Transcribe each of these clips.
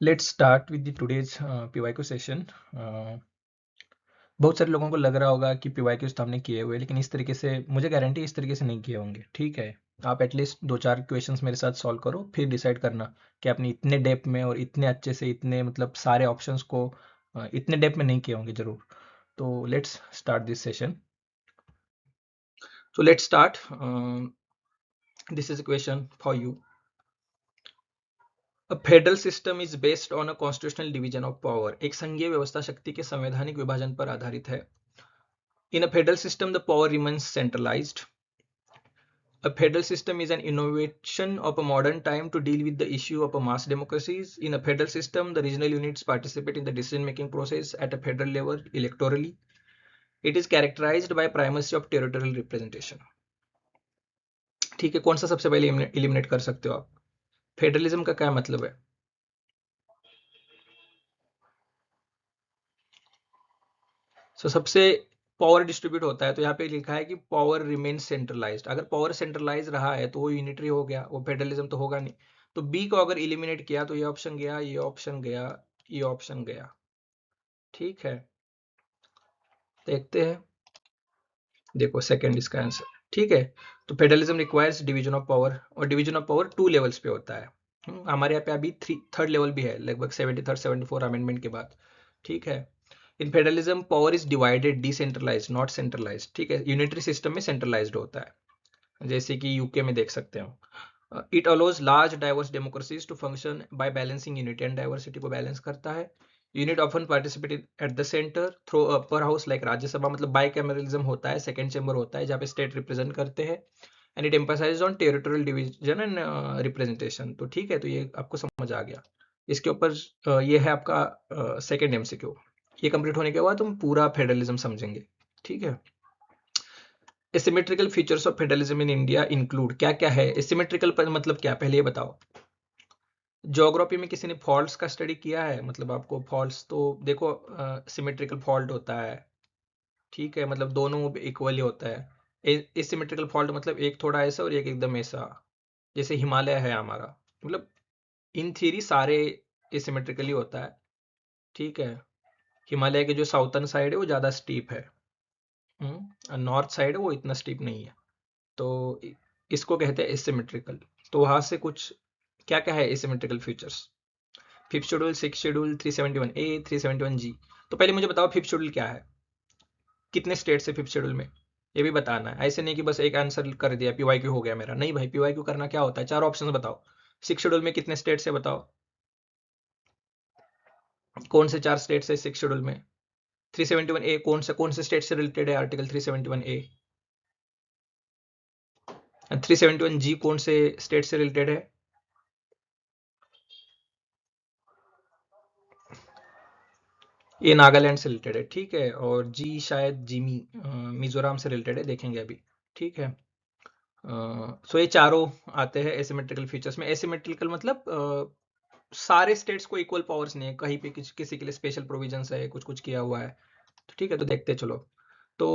Let's start with today's PYQ session. बहुत सारे लोगों को लग रहा होगा कि पीवाईक्यूज तो हमने किए हुए, लेकिन इस तरीके से मुझे गारंटी इस तरीके से नहीं किए होंगे। ठीक है, आप एटलीस्ट 2-4 क्वेश्चंस मेरे साथ सॉल्व करो, फिर डिसाइड करना कि आपने इतने डेप्थ में और इतने अच्छे से इतने मतलब सारे ऑप्शंस को इतने डेप्थ में नहीं किए होंगे जरूर। तो let's start this session. So let's start. This is a question for you. A federal system is based on a constitutional division of power. एक संघीय व्यवस्था शक्ति के संवैधानिक विभाजन पर आधारित है। In a federal system, the power remains centralized. A federal system is an innovation of a modern time to deal with the issue of a mass democracies. In a federal system, the regional units participate in the decision-making process at a federal level electorally. It is characterized by primacy of territorial representation. ठीक है, कौन सा सबसे पहले eliminate कर सकते हो आप? फेडरलिज्म का क्या मतलब है? सबसे पावर डिस्ट्रीब्यूट होता है, तो यहाँ पे लिखा है कि पावर रिमेन सेंट्रलाइज्ड। अगर पावर सेंट्रलाइज रहा है तो वो यूनिटरी हो गया, वो फेडरलिज्म तो होगा नहीं। तो बी को अगर इलिमिनेट किया तो ये ऑप्शन गया, ये ऑप्शन गया, ये ऑप्शन गया। ठीक है, देखते हैं। देखो सेकंड इसका आंसर। ठीक है, तो federalism requires division of power, और डिवीजन ऑफ पावर 2 लेवल्स पे होता है। हमारे यहाँ पे अभी थर्ड लेवल भी है, लगभग 73rd 74 अमेंडमेंट के बाद। ठीक है, in federalism power is divided, decentralized not centralized. ठीक है, यूनिटरी सिस्टम में सेंट्रलाइज्ड होता है, जैसे कि यूके में देख सकते हो। It allows large diverse democracies to function by balancing unity and diversity को बैलेंस करता है। Unit often participate at the centre through upper house like Rajya Sabha, मतलब बाइकैमरलिज्म होता है, सेकंड चेंबर होता है जहाँ पे स्टेट रिप्रेजेंट करते हैं। And it emphasise on territorial division and representation. तो ठीक है, तो ये आपको समझ आ गया। इसके ऊपर ये है आपका सेकेंड एमसीक्यू। ये कंप्लीट होने के बाद हम पूरा फेडरलिज्म समझेंगे। ठीक है, asymmetrical features of federalism in India include, क्या क्या है? एसिमेट्रिकल पर मतलब क्या, पहले ये बताओ। ज्योग्राफी में किसी ने फॉल्ट्स का स्टडी किया है? मतलब आपको फॉल्ट्स तो देखो, सिमेट्रिकल फॉल्ट होता है। ठीक है, मतलब दोनों इक्वली होता है। एसिमेट्रिकल फॉल्ट मतलब एक थोड़ा ऐसा और एक एकदम ऐसा, जैसे हिमालय है हमारा। मतलब इन थ्योरी सारे एसिमेट्रिकली होता है। ठीक है, हिमालय के जो साउथर्न साइड है वो ज़्यादा स्टीप है, नॉर्थ साइड है वो इतना स्टीप नहीं है। तो इसको कहते हैं एसिमेट्रिकल। तो वहां से कुछ क्या क्या है asymmetrical features? Fifth schedule, six schedule, 371A, 371G। तो पहले मुझे बताओ फिफ्थ शेड्यूल क्या है, कितने स्टेट्स है फिफ्थ शेड्यूल में, ये भी बताना है। ऐसे नहीं कि बस एक आंसर कर दिया पीवाईक्यू हो गया मेरा, नहीं भाई, पीवाईक्यू करना क्या होता है, 4 ऑप्शन बताओ। सिक्स शेड्यूल में कितने स्टेट्स है बताओ, कौन से 4 स्टेट्स है सिक्स शेड्यूल में? 371A कौन से स्टेट से रिलेटेड है? Article 371A। 371G कौन से स्टेट से रिलेटेड है? ये नागालैंड से रिलेटेड है। ठीक है, और जी शायद जिमी मिजोरम से रिलेटेड है, देखेंगे अभी। ठीक है, सो ये चारों आते हैं एसिमेट्रिकल फीचर्स में। एसिमेट्रिकल मतलब सारे स्टेट्स को इक्वल पावर्स नहीं है, कहीं पे किसी के लिए स्पेशल प्रोविजंस है, कुछ कुछ किया हुआ है। तो ठीक है, तो देखते चलो। तो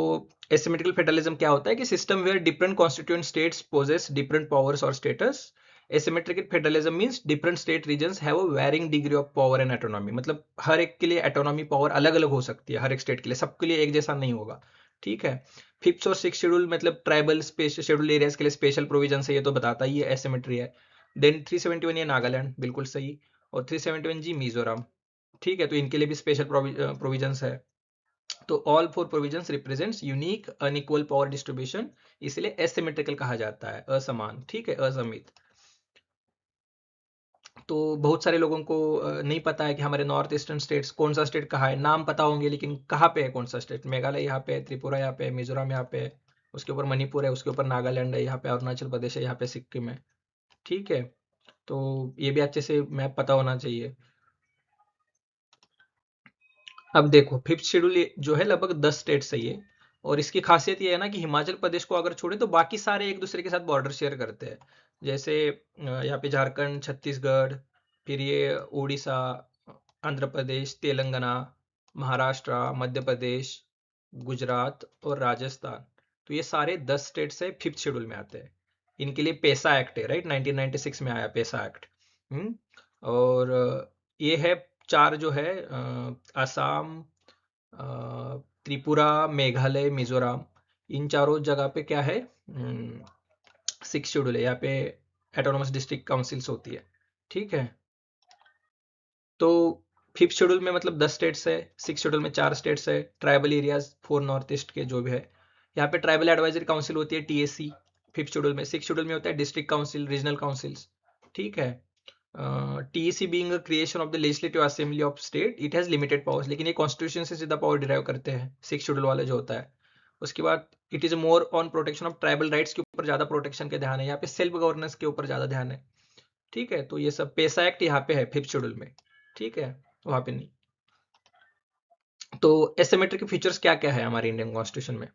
एसिमेट्रिकल फेडरलिज्म क्या होता है कि system where different constituent states possess different powers और status. Asymmetrical federalism means different state regions have a varying degree of power and autonomy. मतलब हर एक के लिए ऑटोनॉमी पावर अलग अलग हो सकती है, हर एक स्टेट के लिए, सबके लिए एक जैसा नहीं होगा। ठीक है, फिफ्थ और सिक्स शेड्यूल मतलब ट्राइबल स्पेशल शेड्यूल एरियाज के लिए स्पेशल प्रोविजन है, ये तो बताता ही है, एसिमेट्री है। देन 371 ये नागालैंड, बिल्कुल सही। और 371G मिजोरम। ठीक है, तो इनके लिए भी स्पेशल प्रोविजंस है। तो all four provisions represents unique unequal power distribution, इसलिए एसिमेट्रिकल कहा जाता है, असमान। ठीक है, असमित। तो बहुत सारे लोगों को नहीं पता है कि हमारे नॉर्थ ईस्टर्न स्टेट्स कौन सा स्टेट कहाँ है। नाम पता होंगे लेकिन कहाँ पे है कौन सा स्टेट? मेघालय यहाँ पे है, त्रिपुरा यहाँ पे है, मिजोरम यहाँ पे है, उसके ऊपर मणिपुर है, उसके ऊपर नागालैंड है, यहाँ पे अरुणाचल प्रदेश है, यहाँ पे सिक्किम है। ठीक है, तो ये भी अच्छे से मैप पता होना चाहिए। अब देखो फिफ्थ शेड्यूल जो है लगभग 10 स्टेट से ही है, और इसकी खासियत ये है ना कि हिमाचल प्रदेश को अगर छोड़े तो बाकी सारे एक दूसरे के साथ बॉर्डर शेयर करते हैं। जैसे यहाँ पे झारखंड, छत्तीसगढ़, फिर ये उड़ीसा, आंध्र प्रदेश, तेलंगाना, महाराष्ट्र, मध्य प्रदेश, गुजरात और राजस्थान। तो ये सारे 10 स्टेट से फिफ्थ शेड्यूल में आते हैं। इनके लिए पेसा एक्ट है, राइट, 1996 में आया पेसा एक्ट। और ये है 4 जो है असम, त्रिपुरा, मेघालय, मिजोरम, इन चारों जगह पे क्या है, 6 शेड्यूल है यहाँ पे, एटोनोमस डिस्ट्रिक्ट काउंसिल्स होती है, ठीक है। तो 5th शेड्यूल में मतलब 10 स्टेट्स है, 6 शेड्यूल में 4 स्टेट्स है, ट्राइबल एरियाज 4 नॉर्थ ईस्ट के जो भी है। यहाँ पे ट्राइबल एडवाइजरी काउंसिल होती है टीएससी 5th शेड्यूल में। 6 शेड्यूल में होता है डिस्ट्रिक्ट काउंसिल, रीजनल काउंसिल्स, ठीक है। TSC being a creation of the legislative assembly of state, it has limited powers, लेकिन ये कॉन्स्टिट्यूशन से सीधा पावर डिराइव करते हैं 6 शेड्यूल वाला जो होता है। उसके बाद it is more on protection of tribal rights के ऊपर ज्यादा प्रोटेक्शन के ध्यान है, यहाँ पे सेल्फ गवर्नेंस के ऊपर ज्यादा ध्यान है, ठीक है। तो ये सब पेसा एक्ट यहाँ पे है 5th शेड्यूल में, ठीक है, वहां पे नहीं। तो एसिमेट्री के फीचर्स क्या क्या है हमारे इंडियन कॉन्स्टिट्यूशन में,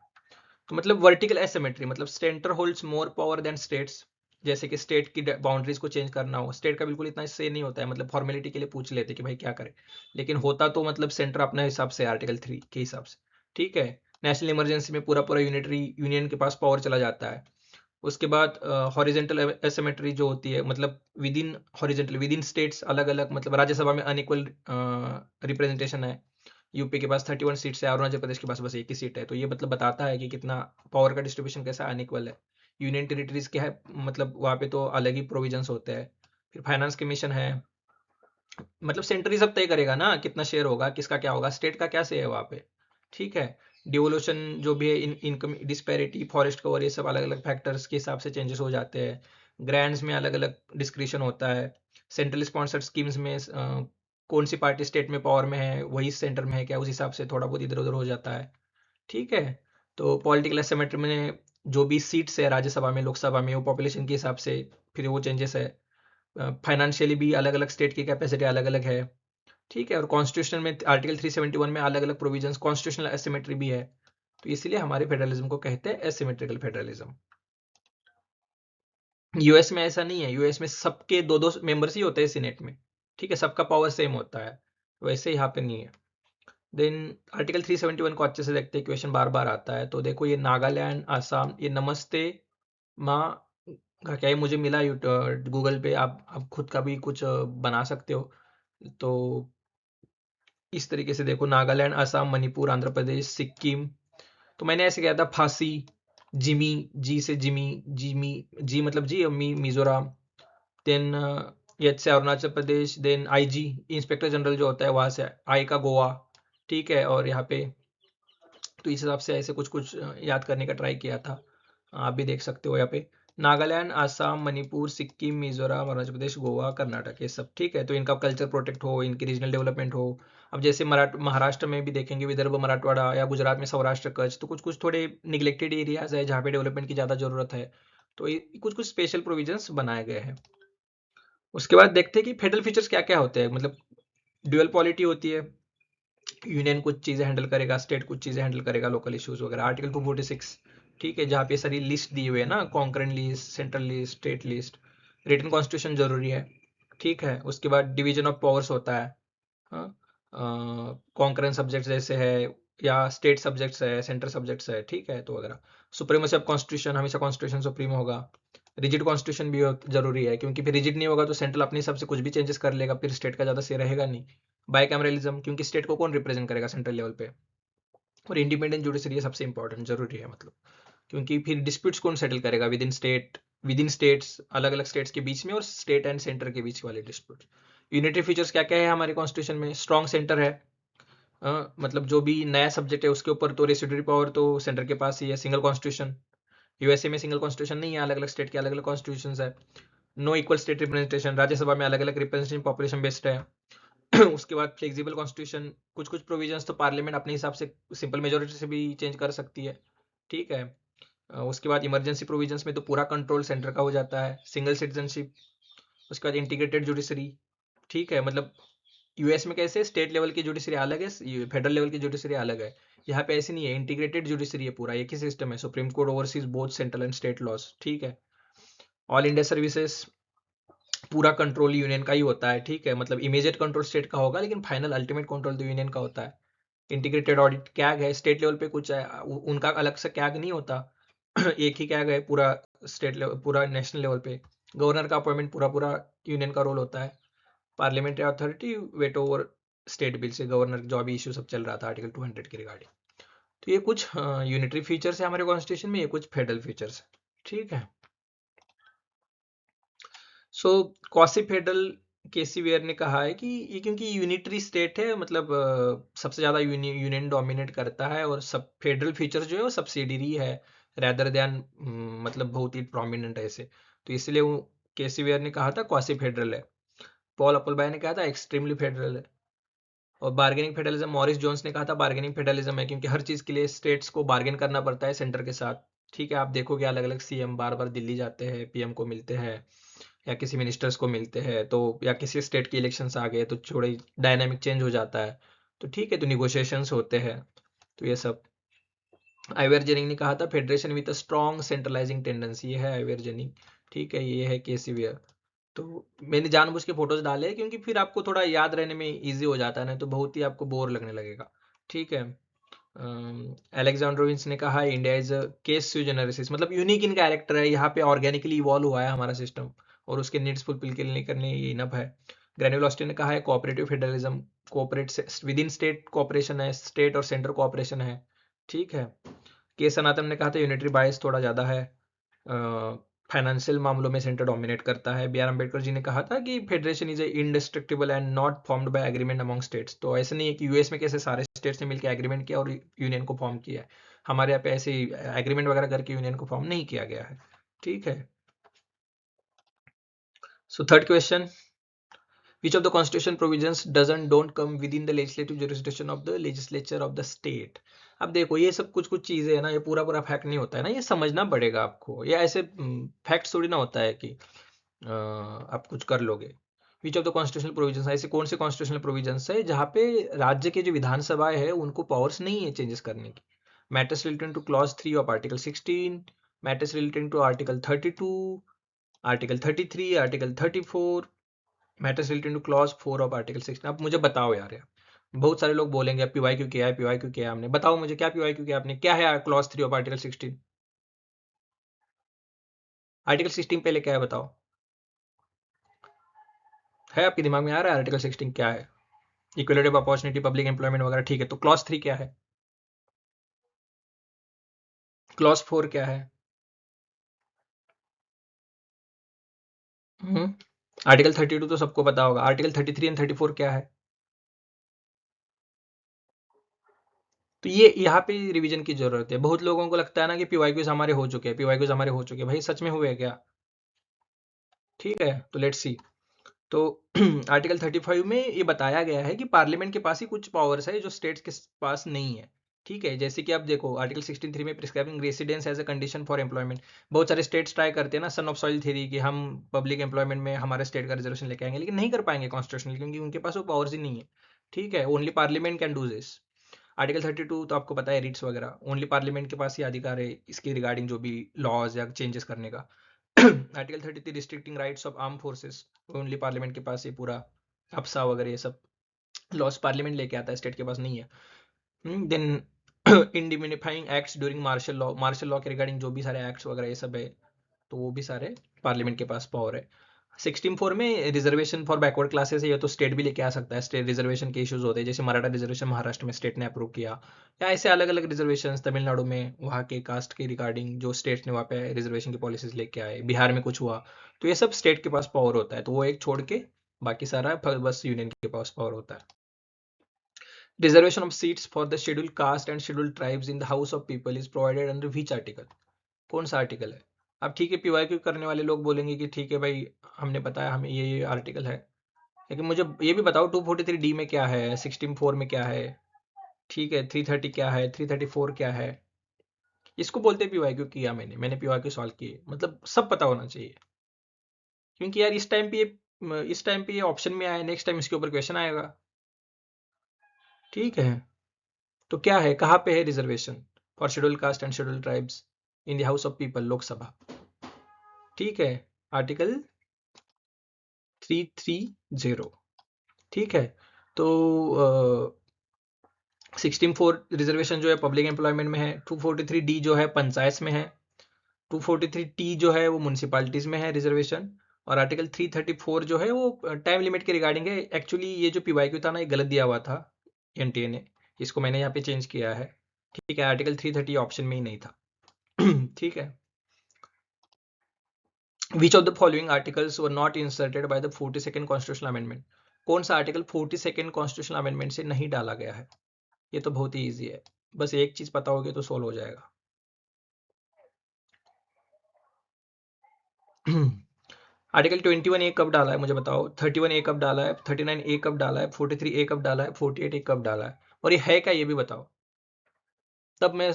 तो मतलब वर्टिकल एसिमेट्री, मतलब centre holds more power than states. जैसे कि स्टेट की बाउंड्रीज को चेंज करना हो, स्टेट का बिल्कुल इतना से नहीं होता है, मतलब फॉर्मेलिटी के लिए पूछ लेते कि भाई क्या करें, लेकिन होता तो मतलब सेंटर अपने हिसाब से आर्टिकल 3 के हिसाब से, ठीक है। नेशनल इमरजेंसी में पूरा पूरा यूनिटरी यूनियन के पास पावर चला जाता है। उसके बाद हॉरिजेंटल एसिमेट्री जो होती है, मतलब with in horizontal with in states अलग अलग, मतलब राज्यसभा में अनइक्वल रिप्रेजेंटेशन है। यूपी के पास 31 सीट्स है, अरुणाचल प्रदेश के पास बस एक ही सीट है, तो ये मतलब बताता है कि कितना पावर का डिस्ट्रीब्यूशन कैसा अनइक्वल है। यूनियन टेरिटरीज क्या है, मतलब वहाँ पे तो अलग ही प्रोविजंस होते हैं। फिर फाइनेंस कमीशन है, मतलब सेंटर ही सब तय करेगा ना कितना शेयर होगा, किसका क्या होगा, स्टेट का क्या से है वहाँ पे, ठीक है। डिवोल्यूशन जो भी है, इनकम डिस्पैरिटी, फॉरेस्ट कवर, ये सब अलग अलग फैक्टर्स के हिसाब से चेंजेस हो जाते हैं। ग्रांट्स में अलग अलग डिस्क्रिशन होता है। सेंट्रल स्पॉन्सर्ड स्कीम्स में कौन सी पार्टी स्टेट में पावर में है, वही सेंटर में है क्या, उस हिसाब से थोड़ा बहुत इधर उधर हो जाता है, ठीक है। तो पॉलिटिकल एसिमेट्री में जो भी सीट्स है राज्यसभा में, लोकसभा में, वो पॉपुलेशन के हिसाब से फिर वो चेंजेस है। फाइनेंशियली भी अलग अलग स्टेट की कैपेसिटी अलग अलग है, ठीक है। और कॉन्स्टिट्यूशन में आर्टिकल 371 में अलग अलग प्रोविजंस, कॉन्स्टिट्यूशनल एसिमेट्री भी है। तो इसलिए हमारे फेडरलिज्म को कहते हैं एसिमेट्रिकल फेडरलिज्म। यूएस में ऐसा नहीं है, यूएस में सबके दो दो मेंबर्स ही होते हैं सीनेट में, ठीक है, सबका पावर सेम होता है, वैसे यहाँ पे नहीं है। देन आर्टिकल 371 को अच्छे से देखते हैं, क्वेश्चन बार बार आता है। तो देखो ये नागालैंड, आसाम, ये नमस्ते माँ का क्या है, मुझे मिला गूगल पे, आप खुद का भी कुछ बना सकते हो। तो इस तरीके से देखो, नागालैंड, असम, मणिपुर, आंध्र प्रदेश, सिक्किम। तो मैंने ऐसे किया था, फांसी, जिमी, जी से जिमी, जिमी, जी मतलब जी, मी मिजोरम, देन एच से Arunachal Pradesh, then IG inspector general जो होता है वहां से, आई का गोवा, ठीक है। और यहाँ पे तो इस हिसाब से ऐसे कुछ कुछ याद करने का ट्राई किया था, आप भी देख सकते हो यहाँ पे। नागालैंड, आसाम, मणिपुर, सिक्किम, मिजोरम, अरुणाचल प्रदेश, गोवा, कर्नाटक, ये सब, ठीक है। तो इनका कल्चर प्रोटेक्ट हो, इनकी रीजनल डेवलपमेंट हो। अब जैसे महाराष्ट्र में भी देखेंगे, विदर्भ, मराठवाड़ा, या गुजरात में सौराष्ट्र, कच्छ, तो कुछ कुछ थोड़े निगलेक्टेड एरियाज है जहाँ पे डेवलपमेंट की ज़्यादा जरूरत है। तो कुछ कुछ स्पेशल प्रोविजंस बनाए गए हैं। उसके बाद देखते हैं कि फेडरल फीचर्स क्या क्या होते हैं, मतलब ड्यूअल पॉलिटी होती है, यूनियन कुछ चीज़ें हैंडल करेगा, स्टेट कुछ चीज़ें हैंडल करेगा, लोकल इश्यूज वगैरह। आर्टिकल 246, ठीक है, जहाँ पे सारी लिस्ट दी हुई है ना, concurrent list, central list, state list. Written constitution जरूरी है, ठीक है। उसके बाद डिवीजन ऑफ पावर्स होता है, हाँ, कॉन्करेंट सब्जेक्ट जैसे है, या स्टेट सब्जेक्ट्स है, सेंट्रल सब्जेक्ट्स है, ठीक है, तो वगैरह। सुप्रीमेसी ऑफ कॉन्स्टिट्यूशन, हमेशा कॉन्स्टिट्यूशन सुप्रीम होगा। रिजिड कॉन्स्टिट्यूशन भी जरूरी है, क्योंकि फिर रिजिड नहीं होगा तो सेंट्रल अपने हिसाब से कुछ भी चेंजेस कर लेगा, फिर स्टेट का ज़्यादा से रहेगा नहीं। बाइकैमरलिज्म, क्योंकि स्टेट को कौन रिप्रेजेंट करेगा सेंट्रल लेवल पे। और इंडिपेंडेंट जुडिशरी सबसे इंपॉर्टेंट जरूरी है, मतलब क्योंकि फिर डिस्प्यूट्स कौन सेटल करेगा विद इन स्टेट्स, अलग अलग स्टेट्स के बीच में, और स्टेट एंड सेंटर के बीच वाले डिस्प्यूट। यूनिटरी फीचर्स क्या क्या है हमारे कॉन्स्टिट्यूशन में, स्ट्रॉन्ग सेंटर है, मतलब जो भी नया सब्जेक्ट है उसके ऊपर तो रेसिडुअरी पावर तो सेंटर के पास ही है। सिंगल कॉन्स्टिट्यूशन, यूएसए में सिंगल कॉन्स्टिट्यूशन नहीं है, अलग अलग स्टेट के अलग अलग कॉन्स्टिट्यूशन है। No equal state representation, Rajya Sabha में अलग अलग रिप्रेजेंटेशन, पॉपुलेशन बेस्ड है। उसके बाद फ्लेक्सिबल कॉन्स्टिट्यूशन, कुछ कुछ प्रोविजंस तो पार्लियामेंट अपने हिसाब से सिंपल मेजोरिटी से भी चेंज कर सकती है, ठीक है। उसके बाद इमरजेंसी प्रोविजंस में तो पूरा कंट्रोल सेंटर का हो जाता है। सिंगल सिटीजनशिप, उसके बाद इंटीग्रेटेड जुडिशरी, ठीक है। मतलब यूएस में कैसे स्टेट लेवल की जुडिशरी अलग है, फेडरल लेवल की जुडिशरी अलग है, यहाँ पे ऐसी नहीं है, इंटीग्रेटेड जुडिशरी है, पूरा एक ही सिस्टम है। Supreme court oversees both central and state laws, ठीक है। ऑल इंडिया सर्विसेज, पूरा कंट्रोल यूनियन का ही होता है, ठीक है। मतलब इमीडिएट कंट्रोल स्टेट का होगा, लेकिन फाइनल अल्टीमेट कंट्रोल तो यूनियन का होता है। इंटीग्रेटेड ऑडिट कैग है, स्टेट लेवल पे कुछ है, उनका अलग से कैग नहीं होता। एक ही कैग है पूरा स्टेट लेवल, पूरा नेशनल लेवल पे। गवर्नर का अपॉइंटमेंट पूरा पूरा यूनियन का रोल होता है। Parliamentary authority weight over state bill से, गवर्नर जो अभी इशू सब चल रहा था आर्टिकल 200 के रिगार्डिंग। तो ये कुछ यूनिटरी फीचर्स है हमारे कॉन्स्टिट्यूशन में, ये कुछ फेडरल फीचर्स है। ठीक है। सो क्वासी फेडरल, केसी वेयर ने कहा है कि ये क्योंकि यूनिटरी स्टेट है, मतलब सबसे ज्यादा यूनियन डोमिनेट करता है, और सब फेडरल फीचर्स जो है वो सब्सिडरी है रैदर देन, मतलब बहुत ही प्रोमिनेंट है ऐसे। तो इसलिए वो केसी वेयर ने कहा था क्वासी फेडरल है। पॉल अप्पलबाई ने कहा था एक्सट्रीमली फेडरल है। और बार्गेनिंग फेडरलिज्म, मॉरिस जोन्स ने कहा था बार्गेनिंग फेडरलिज्म है, क्योंकि हर चीज के लिए स्टेट्स को बार्गेन करना पड़ता है सेंटर के साथ। ठीक है, आप देखोगे अलग अलग सीएम बार बार दिल्ली जाते हैं, पीएम को मिलते हैं या किसी मिनिस्टर्स को मिलते हैं, तो या किसी स्टेट के इलेक्शंस आ गए तो थोड़ी डायनामिक चेंज हो जाता है। तो ठीक है, तो निगोशिएशंस होते हैं। तो ये सब आइवर जेनिंग ने कहा था federation with a strong centralising tendency, ये है आइवर जेनिंग। ठीक है, ये है केसी वेयर। तो मैंने जानबूझ के फोटोज डाले हैं, क्योंकि फिर आपको थोड़ा याद रहने में इजी हो जाता है ना, तो बहुत ही आपको बोर लगने लगेगा। ठीक है। अलेक्जेंड्रोविंस ने कहा है India is a case sue Gennaris, मतलब यूनिक इन कैरेक्टर है, यहाँ पे ऑर्गेनिकली इवॉल्व हुआ है हमारा सिस्टम, और उसके नीड्स फुलफिल करने ये इनफ है। ग्रेन्युल ऑस्टिन ने कहा है cooperative federalism, cooperate with in state cooperation है, स्टेट और सेंटर कोऑपरेशन है। ठीक है। के सनातन ने कहा था यूनिटरी बायस थोड़ा ज़्यादा है, फाइनेंशियल मामलों में सेंटर डोमिनेट करता है। बी आर अम्बेडकर जी ने कहा था कि federation is indestructible and not formed by agreement among states. तो ऐसे नहीं है कि यूएस में कैसे सारे स्टेट्स ने मिलकर एग्रीमेंट किया और यूनियन को फॉर्म किया है, हमारे यहाँ पे ऐसे एग्रीमेंट वगैरह करके यूनियन को फॉर्म नहीं किया गया है। ठीक है। So third question, which of the constitution provisions doesn't don't come within the legislative jurisdiction of the legislature of the state। अब देखो ये सब कुछ कुछ चीजें है ना, ये पूरा पूरा फैक्ट नहीं होता है ना, ये समझना पड़ेगा आपको, ये ऐसे फैक्ट थोड़ी ना होता है कि आप कुछ कर लोगे। विच ऑफ द कॉन्स्टिट्यूशनल प्रोविजंस, ऐसे कौन से कॉन्स्टिट्यूशनल प्रोविजंस है जहाँ पे राज्य के जो विधानसभाएं है उनको पावर्स नहीं है चेंजेस करने की। Matters related to clause 3 of article 16, matters related to article 32, article 33, article 34, matters related to clause 4 of article 16। अब मुझे बताओ यार, बहुत सारे लोग बोलेंगे पीवाई क्यों किया है, पीवाई क्यों किया है हमने, बताओ मुझे क्या पीवाई क्यों किया आपने, क्या है क्लॉज 3 ऑफ आर्टिकल 16? आर्टिकल 16 पहले क्या है बताओ, है आपके दिमाग में आ रहा है आर्टिकल 16 क्या है? Equality of opportunity, public employment वगैरह, ठीक है। तो क्लॉज 3 क्या है? क्लॉज 4 क्या है? आर्टिकल 32 तो सबको पता होगा, आर्टिकल 33 एंड 34 क्या है? तो ये यहाँ पे रिवीजन की जरूरत है। बहुत लोगों को लगता है ना कि पीवाईक्यूज हमारे हो चुके हैं, पीवाईक्यूज हमारे हो चुके हैं, भाई सच में हुए क्या? ठीक है, तो लेट्स सी। तो आर्टिकल 35 में ये बताया गया है कि पार्लियामेंट के पास ही कुछ पावर्स है जो स्टेट्स के पास नहीं है। ठीक है, जैसे कि आप देखो आर्टिकल 16(3) में prescribing residence as a condition for employment. बहुत सारे स्टेट्स ट्राई करते हैं ना सन ऑफ सॉइल थ्योरी कि हम पब्लिक एम्प्लॉयमेंट में हमारे स्टेट का रिजर्वेशन लेके आएंगे, लेकिन नहीं कर पाएंगे कॉन्स्टिट्यूशनल, क्योंकि उनके पास वो पावर्स ही नहीं है। ठीक है, only parliament can do this. Article 32 तो आपको पता है रिट्स वगैरह, ओनली पार्लियामेंट के पास ही अधिकार है इसके रिगार्डिंग जो भी लॉज या चेंजेस करने का। Article 33 restricting rights of arm forces, only parliament के पास ये पूरा अफसा वगैरह ये सब लॉस पार्लियामेंट लेके आता है, स्टेट के पास नहीं है। Then indemnifying acts during martial law के रिगार्डिंग जो भी सारे एक्ट्स वगैरह ये सब है, तो वो भी सारे पार्लियामेंट के पास पावर है। 16(4) में रिजर्वेशन फॉर बैकवर्ड क्लासेस है, ये तो स्टेट भी लेके आ सकता है। स्टेट रिजर्वेशन के इश्यूज होते हैं, जैसे मराठा रिजर्वेशन महाराष्ट्र में स्टेट ने अप्रूव किया, या ऐसे अलग अलग रिजर्वेशन तमिलनाडु में वहाँ के कास्ट के रिगार्डिंग जो स्टेट्स ने वहाँ पे रिजर्वेशन की पॉलिसीज लेके आए, बिहार में कुछ हुआ, तो ये सब स्टेट के पास पावर होता है। तो वो एक छोड़ के बाकी सारा बस यूनियन के पास पावर होता है। Reservation of seats for the schedule caste and schedule tribes in the house of people is provided under which article? कौन सा आर्टिकल है? अब ठीक है, पीवाईक्यू करने वाले लोग बोलेंगे कि ठीक है भाई, हमने बताया हमें ये आर्टिकल है, लेकिन मुझे ये भी बताओ 243D में क्या है, 16(4) में क्या है, ठीक है, 330 क्या है, 334 क्या है? इसको बोलते पीवाईक्यू किया मैंने पीवाईक्यू सॉल्व किए, मतलब सब पता होना चाहिए, क्योंकि यार इस टाइम पे ये ऑप्शन में आया, नेक्स्ट टाइम इसके ऊपर क्वेश्चन आएगा। ठीक है, तो क्या है, कहाँ पे है reservation for schedule caste and schedule tribes in the house of people, Lok Sabha? ठीक है, आर्टिकल 330। ठीक है, तो 16(4) रिजर्वेशन जो है पब्लिक एम्प्लॉयमेंट में है, 243D जो है पंचायत में है, 243T जो है वो म्यूनसिपालिटीज में है रिजर्वेशन, और आर्टिकल 334 जो है वो टाइम लिमिट के रिगार्डिंग है। एक्चुअली ये जो पीवाईक्यू था ना, ये गलत दिया हुआ था एनटीए ने, इसको मैंने यहाँ पे चेंज किया है। ठीक है, आर्टिकल 330 ऑप्शन में ही नहीं था। ठीक है। Which of the following articles were not inserted by the 42nd constitutional amendment? कौन सा आर्टिकल 42nd कॉन्स्टिट्यूशनल अमेंडमेंट से नहीं डाला गया है? ये तो बहुत ही ईजी है, बस एक चीज पता होगी तो सोल्व हो जाएगा। आर्टिकल 21A कब डाला है मुझे बताओ। 31A कब डाला है, 39A कब डाला है, 43A कब डाला है, 48A कब डाला है, और ये है क्या ये भी बताओ, तब मैं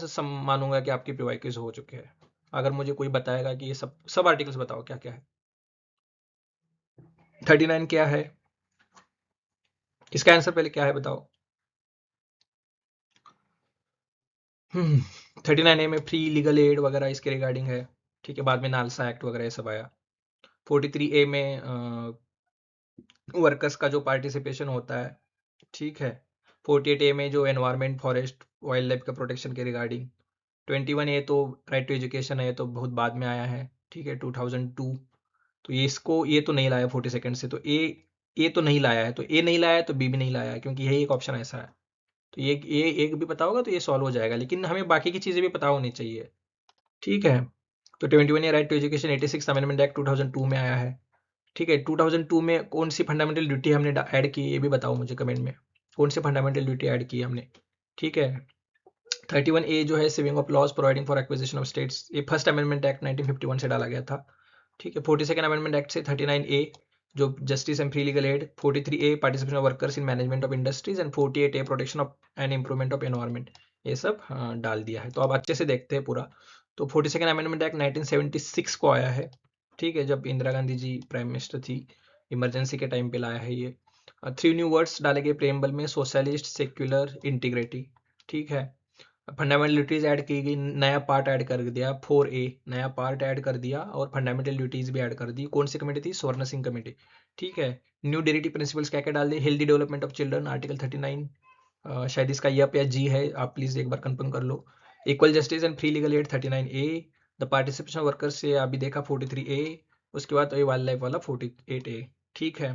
मानूंगा कि आपकी प्रीवाइक्यूज हो चुके हैं। अगर मुझे कोई बताएगा कि ये सब सब आर्टिकल्स बताओ क्या क्या है। 39 क्या है, इसका आंसर पहले क्या है बताओ। 39A में फ्री लीगल एड वगैरह इसके रिगार्डिंग है। ठीक है, बाद में नालसा एक्ट वगैरह ये सब आया। 43A में वर्कर्स का जो पार्टिसिपेशन होता है। ठीक है। 48A में जो एनवायरमेंट फॉरेस्ट वाइल्ड लाइफ का प्रोटेक्शन के रिगार्डिंग। 21A तो राइट टू एजुकेशन है, तो बहुत बाद में आया है। ठीक है, 2002। तो ये इसको ये तो नहीं लाया 42nd से, तो ए तो नहीं लाया है, तो ए नहीं लाया है तो बी भी नहीं लाया है, क्योंकि यही एक ऑप्शन ऐसा है। तो ये एक भी पता होगा तो ये सॉल्व हो जाएगा, लेकिन हमें बाकी की चीज़ें भी पता होनी चाहिए। ठीक है। तो 21A right to education 86 amendment act 2002 में आया है। ठीक है, 2002 में कौन सी फंडामेंटल ड्यूटी हमने ऐड की ये भी बताओ मुझे कमेंट में, कौन सी फंडामेंटल ड्यूटी ऐड की हमने। ठीक है। 31A जो है saving of laws providing for acquisition of states, ये फर्स्ट अमेंडमेंट एक्ट 1951 से डाला गया था। ठीक है। 42nd अमेंडमेंट एक्ट से 39A जो justice and free legal add, 43A participation of workers in management of industries, and 48A protection of and improvement of environment, ये सब डाल दिया है। तो अब अच्छे से देखते हैं पूरा। तो 42nd अमेंडमेंट एक्ट 1976 को आया है। ठीक है, जब इंदिरा गांधी जी प्राइम मिनिस्टर थी, इमरजेंसी के टाइम पे लाया है ये। 3 न्यू वर्ड्स डाले गए प्रेम्बल में, सोशलिस्ट, सेक्युलर, इंटीग्रिटी। ठीक है। फंडामेंटल ड्यूटीज ऐड की गई, नया पार्ट ऐड कर दिया 4A, नया पार्ट ऐड कर दिया, और फंडामेंटल ड्यूटीज भी ऐड कर दी। कौन सी कमेटी थी, स्वर्ण सिंह कमेटी। ठीक है। न्यू डेरिटी प्रिंसिपल्स क्या क्या डाल दिए, healthy development of children article 39, शायद इसका यप या जी है, आप प्लीज एक बार कंफर्म कर लो। Equal justice and free legal aid 39A, the participation workers से अभी देखा 43A, उसके बाद वाइल्ड लाइफ वाला 48A। ठीक है।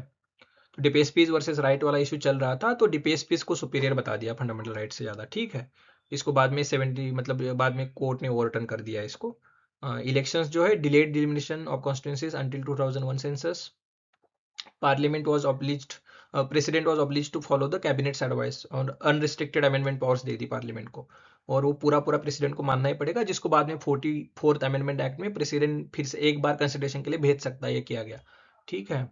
तो डिपेस्पीज वर्सेस राइट वाला इशू चल रहा था, तो डिपेस्पीज को सुपीरियर बता दिया फंडामेंटल राइट से ज़्यादा। ठीक है। इसको बाद में 70 मतलब बाद में कोर्ट ने ओवरटर्न कर दिया इसको। इलेक्शंस जो है, delayed delimitation of constituencies until 2001 census. Parliament was obliged, president was obliged to follow the cabinet's advice, और अनरिस्ट्रिक्टेड अमेंडमेंट पावर्स दे दी पार्लियामेंट को, और वो पूरा पूरा प्रेसिडेंट को मानना ही पड़ेगा, जिसको बाद में 44th अमेंडमेंट एक्ट में प्रेसिडेंट फिर से एक बार कंसिडरेशन के लिए भेज सकता है, ये किया गया। ठीक है।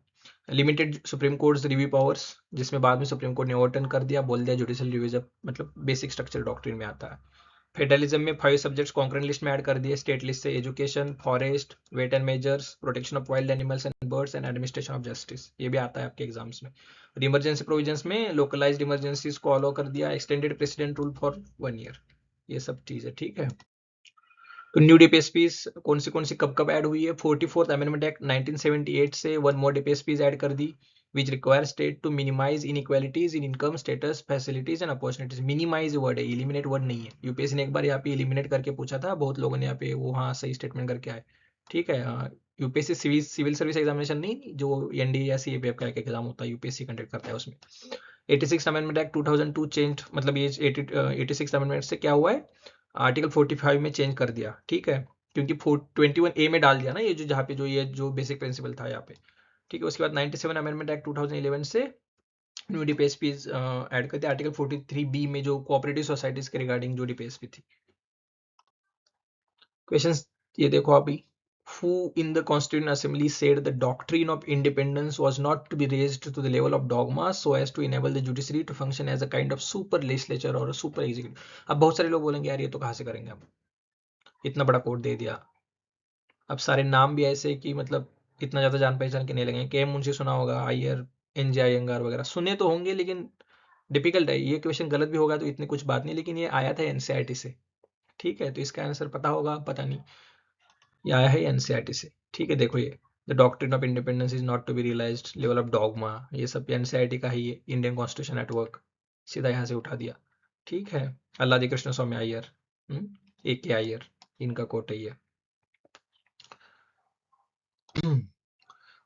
Limited supreme court review powers, जिसमें बाद में सुप्रीम कोर्ट ने ओवरटर्न कर दिया, बोल दिया जुडिशियल रिव्यू जब मतलब बेसिक स्ट्रक्चर डॉक्ट्रिन में आता है। फेडरलिज्म में 5 सब्जेक्ट्स कॉन्करेंट लिस्ट में ऐड कर दिए स्टेट लिस्ट से, education, forest, weight and measures, protection of wild animals and birds, and administration of justice, ये भी आता है आपके एग्जाम्स में। और इमरजेंसी प्रोविजंस में लोकलाइज्ड इमरजेंसीज को अलाउ कर दिया, extended president rule for 1 year, ये सब चीज़ है। ठीक है। तो न्यू डीपीएसपीज कौन सी कब कब ऐड हुई है, 44th अमेंडमेंट एक्ट 1978 से 1 मोर डीपीएसपीज ऐड कर दी, which require state to minimize inequalities in income, status, facilities and opportunities. Minimize word है, इलिमिनेट वर्ड नहीं है। यूपीएससी ने एक बार यहाँ पे इलिमिनेट करके पूछा था, बहुत लोगों ने यहाँ पे वो हाँ सही स्टेटमेंट करके आए। ठीक है। यूपीएससी सिविल सर्विस एग्जामिनेशन नहीं, जो एनडीए या सीएपीएफ का एक एग्जाम होता है यूपीएससी कंडक्ट करता है उसमें। 86 अमेंडमेंट एक्ट 2002 चेंज, मतलब ये 86 अमेंडमेंट से क्या हुआ है, आर्टिकल 45 में चेंज कर दिया। ठीक है, क्योंकि 21A में डाल दिया ना, ये जो जहाँ पे जो ये जो बेसिक प्रिंसिपल था यहाँ पे। ठीक है। उसके बाद 97 अमेंडमेंट एक्ट 2011 से न्यू डीपीएसपी ऐड कर दिया, आर्टिकल 43B में जो कोऑपरेटिव सोसाइटीज के रिगार्डिंग जो डीपीएसपी थी। क्वेश्चंस ये देखो अभी, who in the Constituent Assembly said the doctrine of independence was not to be raised to the level of dogma so as to enable the judiciary to function as a kind of super legislature or a super executive। अब बहुत सारे लोग बोलेंगे यार ये तो कहाँ से करेंगे हम, इतना बड़ा कोड दे दिया। अब सारे नाम भी ऐसे कि मतलब इतना ज़्यादा जान पहचान के नहीं लगेंगे। के एम मुंशी सुना होगा, अय्यर, NJ अयंगार वगैरह सुने तो होंगे, लेकिन डिफिकल्ट है ये क्वेश्चन, गलत भी होगा तो इतनी कुछ बात नहीं, लेकिन ये आया था NCERT से। ठीक है, तो इसका आंसर पता होगा, पता नहीं, ये आया है NCERT से। ठीक है, देखो ये the doctrine of independence is not to be realised level of dogma, ये सब NCERT का ही है, इंडियन कॉन्स्टिट्यूशन एट वर्क, सीधा यहाँ से उठा दिया। ठीक है। अल्लादी कृष्ण स्वामी अय्यर, AK अय्यर, इनका कोट है ये।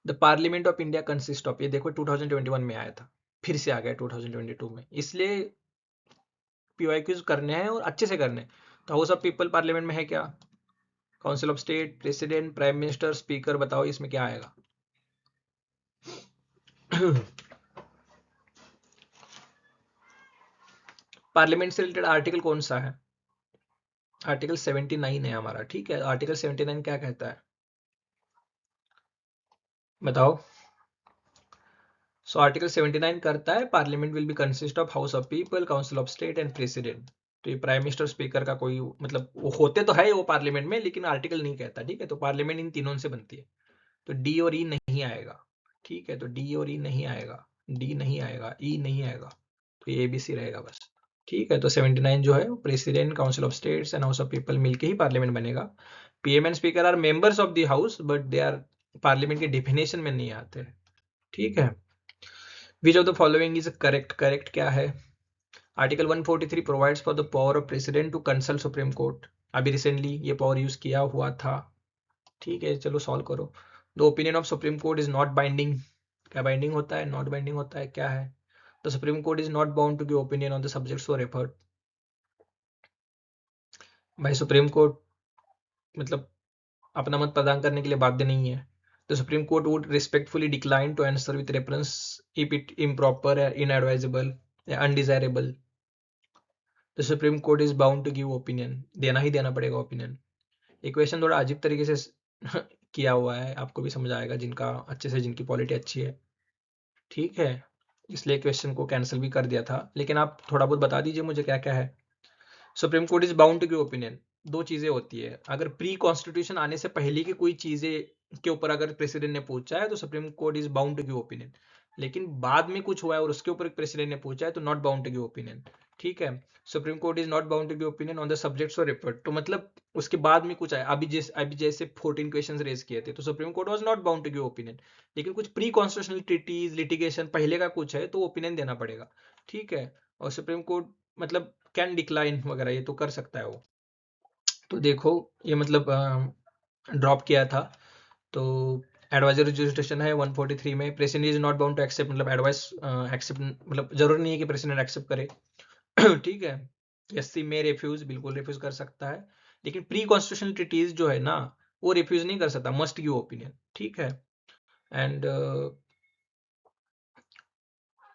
The parliament of India consist of, ये देखो 2021 में आया था, फिर से आ गया 2022 में, इसलिए पीवाईक्यूज करने हैं और अच्छे से करने हैं। तो हाउस ऑफ पीपल पार्लियामेंट में है क्या? Council of state, president, prime minister, speaker, बताओ इसमें क्या आएगा? पार्लियामेंट से रिलेटेड आर्टिकल कौन सा है? आर्टिकल 79 है हमारा, ठीक है। आर्टिकल 79 क्या कहता है बताओ? सो आर्टिकल 79 करता है parliament will be consist of house of people, council of state and president. तो ये प्राइम मिनिस्टर स्पीकर का कोई मतलब, वो होते तो है वो पार्लियामेंट में, लेकिन आर्टिकल नहीं कहता, ठीक है। तो पार्लियामेंट इन तीनों से बनती है, तो डी और ई नहीं आएगा, ठीक है। तो डी और ई नहीं आएगा, डी नहीं आएगा, ई नहीं आएगा, तो ये एबीसी रहेगा बस, ठीक है। तो 79 जो है वो president, council of states and house of people मिलके ही पार्लियामेंट बनेगा। PM and speaker are members of the house but they are parliament के डिफिनेशन में नहीं आते, ठीक है। Which of the following is correct? Correct क्या है? Article 143 provides for the power of president to consult supreme court. अभी recently ये पावर यूज किया हुआ था, ठीक है। चलो सॉल्व करो। The opinion of supreme court is not binding. क्या बाइंडिंग होता है, नॉट बाइंडिंग होता है, क्या है? The supreme court is not bound to give opinion on the subjects for referred. भाई सुप्रीम कोर्ट मतलब अपना मत प्रदान करने के लिए बाध्य नहीं है। The supreme court would respectfully decline to answer with reference if it improper, inadvisable या undesirable. The supreme court is bound to give opinion, देना ही देना पड़ेगा ओपिनियन। इक्वेशन थोड़ा अजीब तरीके से किया हुआ है, आपको भी समझ आएगा जिनका अच्छे से, जिनकी पॉलिटी अच्छी है, ठीक है। इसलिए क्वेश्चन को कैंसिल भी कर दिया था, लेकिन आप थोड़ा बहुत बता दीजिए मुझे क्या क्या है। Supreme court is bound to give opinion, दो चीजें होती है, अगर प्री कॉन्स्टिट्यूशन आने से पहले की कोई चीजें के ऊपर अगर प्रेसिडेंट ने पूछा है तो supreme court is bound to give opinion, लेकिन बाद में कुछ हुआ है और उसके ऊपर प्रेसिडेंट ने पूछा है तो not bound to give opinion, ठीक है। Supreme court is not bound to give opinion on the subjects और रेफर्ड, तो मतलब उसके बाद में कुछ आया, अभी जैसे 14 क्वेश्चंस रेज किए थे तो supreme court was not bound to give opinion, लेकिन कुछ प्री कॉन्स्टिट्यूशनल ट्रीटीज, लिटिगेशन पहले का कुछ है तो ओपिनियन देना पड़ेगा, ठीक है। और सुप्रीम कोर्ट मतलब कैन डिक्लाइन वगैरह ये तो कर सकता है वो। तो देखो ये मतलब ड्रॉप किया था, तो एडवाइजरी जुरिस्डिक्शन है 143 में। President is not bound to accept, मतलब एडवाइस एक्सेप्ट मतलब जरूरी नहीं है कि प्रेसिडेंट एक्सेप्ट करे, ठीक है। एससी में रिफ्यूज, बिल्कुल रिफ्यूज कर सकता है, लेकिन प्री कॉन्स्टिट्यूशनल ट्रीटीज जो है ना वो रिफ्यूज नहीं कर सकता, मस्ट गिव ओपिनियन, ठीक है। एंड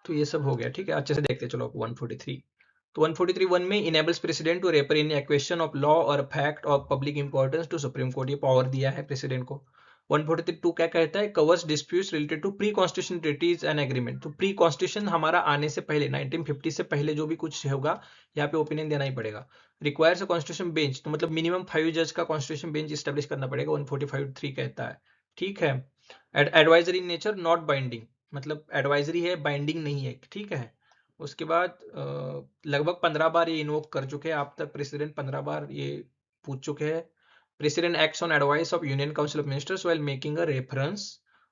तो ये सब हो गया, ठीक है। अच्छे से देखते चलो 143। तो 143(1) में enables president to refer in a question of law और fact of public importance to supreme court, ये पावर दिया है प्रेसिडेंट को। 143(2) क्या कहता है? Covers disputes related to pre constitution treaties and agreement. तो प्री कॉन्स्टिट्यूशन हमारा आने से पहले 1950 से पहले जो भी कुछ होगा यहाँ पे ओपिनियन देना ही पड़ेगा। रिक्वायर्स अ कॉन्स्टिट्यूशन बेंच, तो मतलब मिनिमम 5 जज का कॉन्स्टिट्यूशन बेंच स्टेब्लिश करना पड़ेगा, 145(3) कहता है, ठीक है। Advisory in nature, not binding, मतलब एडवाइजरी है, बाइंडिंग नहीं है, ठीक है। उसके बाद लगभग 15 बार ये इन्वोक कर चुके हैं आप तक, प्रेसिडेंट 15 बार ये पूछ चुके हैं। President acts on advice of union council of ministers while making a reference,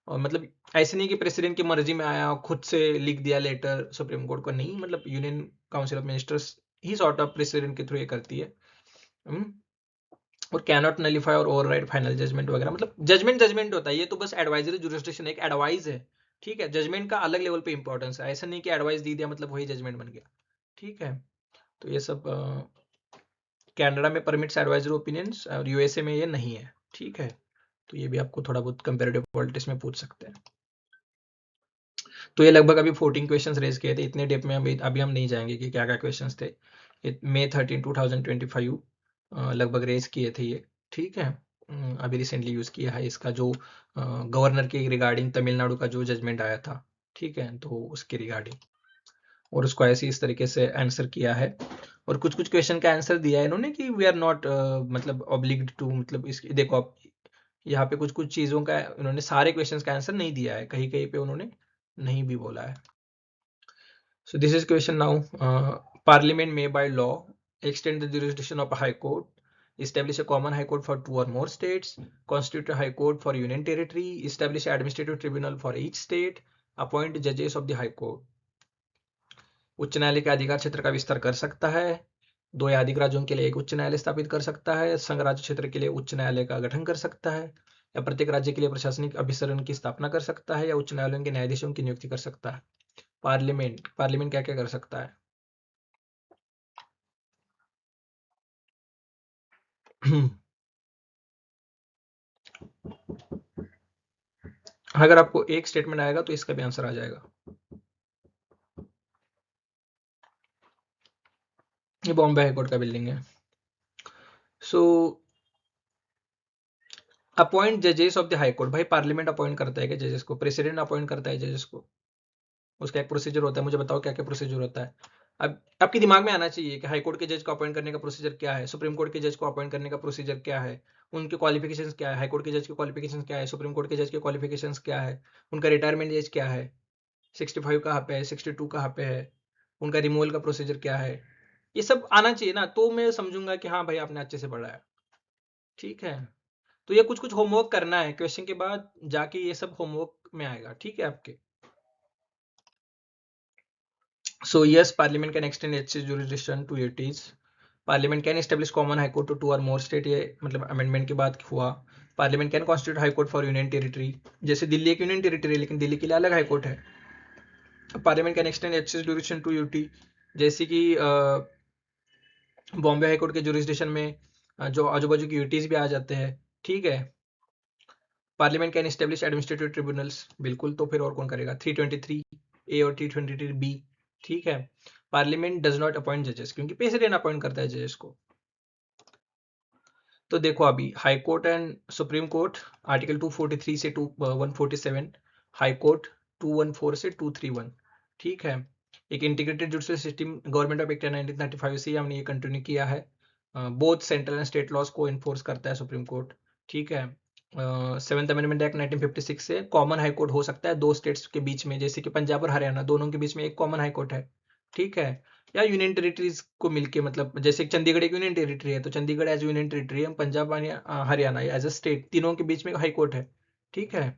और मतलब ऐसे नहीं कि प्रेसिडेंट की मर्जी में आया खुद से लिख दिया लेटर सुप्रीम कोर्ट को, नहीं, मतलब union council of ministers he sort of president के थ्रू ये करती है। और कैनॉट नलीफाई और ओवरराइड फाइनल जजमेंट वगैरह, मतलब जजमेंट होता है, ये तो बस एडवाइजरी जुरिस्डिक्शन, एक एडवाइस है, ठीक है। जजमेंट का अलग लेवल पे इंपॉर्टेंस है, ऐसा नहीं कि एडवाइस दी दिया मतलब वही जजमेंट बन गया, ठीक है। तो ये सब कनाडा में परमिट्स एडवाइजरी ओपिनियंस और यूएसए में ये नहीं है, ठीक है। तो ये भी आपको थोड़ा बहुत कंपेरेटिव पॉलिटिक्स में पूछ सकते हैं। तो ये लगभग अभी 14 क्वेश्चंस रेज किए थे, इतने डेप में अभी हम नहीं जाएंगे कि क्या क्या क्वेश्चंस थे। May 13, 2025 लगभग रेज किए थे ये, ठीक है। अभी रिसेंटली यूज किया है इसका, जो गवर्नर के रिगार्डिंग तमिलनाडु का जो जजमेंट आया था, ठीक है, तो उसके रिगार्डिंग, और उसको ऐसे इस तरीके से आंसर किया है। और कुछ कुछ क्वेश्चन का आंसर दिया है इन्होंने कि वी आर नॉट मतलब ऑब्लिग्ड टू, मतलब इस देखो आप यहाँ पे कुछ कुछ चीजों का उन्होंने सारे क्वेश्चंस का आंसर नहीं दिया है, कहीं कहीं पे उन्होंने नहीं भी बोला है। So this is question now. Parliament may by law extend the jurisdiction of a high court, establish a common high court for 2 or more states, constitute a high court for union territory, establish an administrative tribunal for each state, appoint judges of the high court. उच्च न्यायालय के अधिकार क्षेत्र का विस्तार कर सकता है, 2 या अधिक राज्यों के लिए एक उच्च न्यायालय स्थापित कर सकता है, संघ राज्य क्षेत्र के लिए उच्च न्यायालय का गठन कर सकता है, या प्रत्येक राज्य के लिए प्रशासनिक अभिसरण की स्थापना कर सकता है, या उच्च न्यायालयों के न्यायाधीशों की नियुक्ति कर सकता है। पार्लियामेंट क्या क्या कर सकता है? अगर आपको एक स्टेटमेंट आएगा तो इसका भी आंसर आ जाएगा। ये बॉम्बे हाईकोर्ट का बिल्डिंग है। सो अपॉइंट जजेस ऑफ द हाई कोर्ट। भाई पार्लियामेंट अपॉइंट करता है क्या जजेस को? प्रेसिडेंट अपॉइंट करता है जजेस को। उसका एक प्रोसीजर होता है, मुझे बताओ क्या क्या प्रोसीजर होता है। अब आपके दिमाग में आना चाहिए कि हाई कोर्ट के जज को अपॉइंट करने का प्रोसीजर क्या है, सुप्रीम कोर्ट के जज को अपॉइंट करने का प्रोसीजर क्या है, उनके क्वालिफिकेशंस क्या है, हाई कोर्ट के जज के क्वालिफिकेशंस क्या है, सुप्रीम कोर्ट के जज के क्वालिफिकेशंस क्या है, उनका रिटायरमेंट एज क्या है, 65 कहाँ पे है, 62 कहाँ पे है, उनका रिमूवल का प्रोसीजर क्या है। ये सब आना चाहिए ना, तो मैं समझूंगा कि हाँ भाई आपने अच्छे से पढ़ा है। ठीक है, तो ये कुछ कुछ होमवर्क करना है, क्वेश्चन के बाद जाके ये सब होमवर्क में आएगा। ठीक है आपके। So yes, Parliament can extend its jurisdiction to UTs. Parliament can establish common high court to two or more state, ये मतलब अमेंडमेंट के बाद हुआ। Parliament can constitute high court for union territory, जैसे दिल्ली एक यूनियन टेरिटरी है लेकिन दिल्ली के लिए अलग हाई कोर्ट है। Parliament can extend its jurisdiction to UT, जैसे कि बॉम्बे हाई कोर्ट के जुरिस्डिक्शन में जो आजू बाजू की यूटीज भी आ जाते हैं। ठीक है। Parliament can establish administrative tribunals, बिल्कुल, तो फिर और कौन करेगा? 323 ए और 323 बी। ठीक है। पार्लियामेंट डज नॉट अपॉइंट जजेस, क्योंकि प्रेसिडेंट अपॉइंट करता है जजेस को। तो देखो अभी high court and supreme court article 243 से 147, हाई कोर्ट 214 से 231। ठीक है। एक integrated judicial system government of act 1935 से हमने ये कंटिन्यू किया है। Both central and state laws को इन्फोर्स करता है सुप्रीम कोर्ट। ठीक है। सेवंथ अमेंडमेंट एक्ट 1956 से कॉमन हाई कोर्ट हो सकता है दो स्टेट्स के बीच में, जैसे कि पंजाब और हरियाणा दोनों के बीच में एक कॉमन हाई कोर्ट है। ठीक है। या यूनियन टेरिटरीज को मिलके, मतलब जैसे चंडीगढ़ एक यूनियन टेरिटरी है तो चंडीगढ़ एज यूनियन टेरिटरी है, Punjab Haryana as a state, तीनों के बीच में हाई कोर्ट है। ठीक है।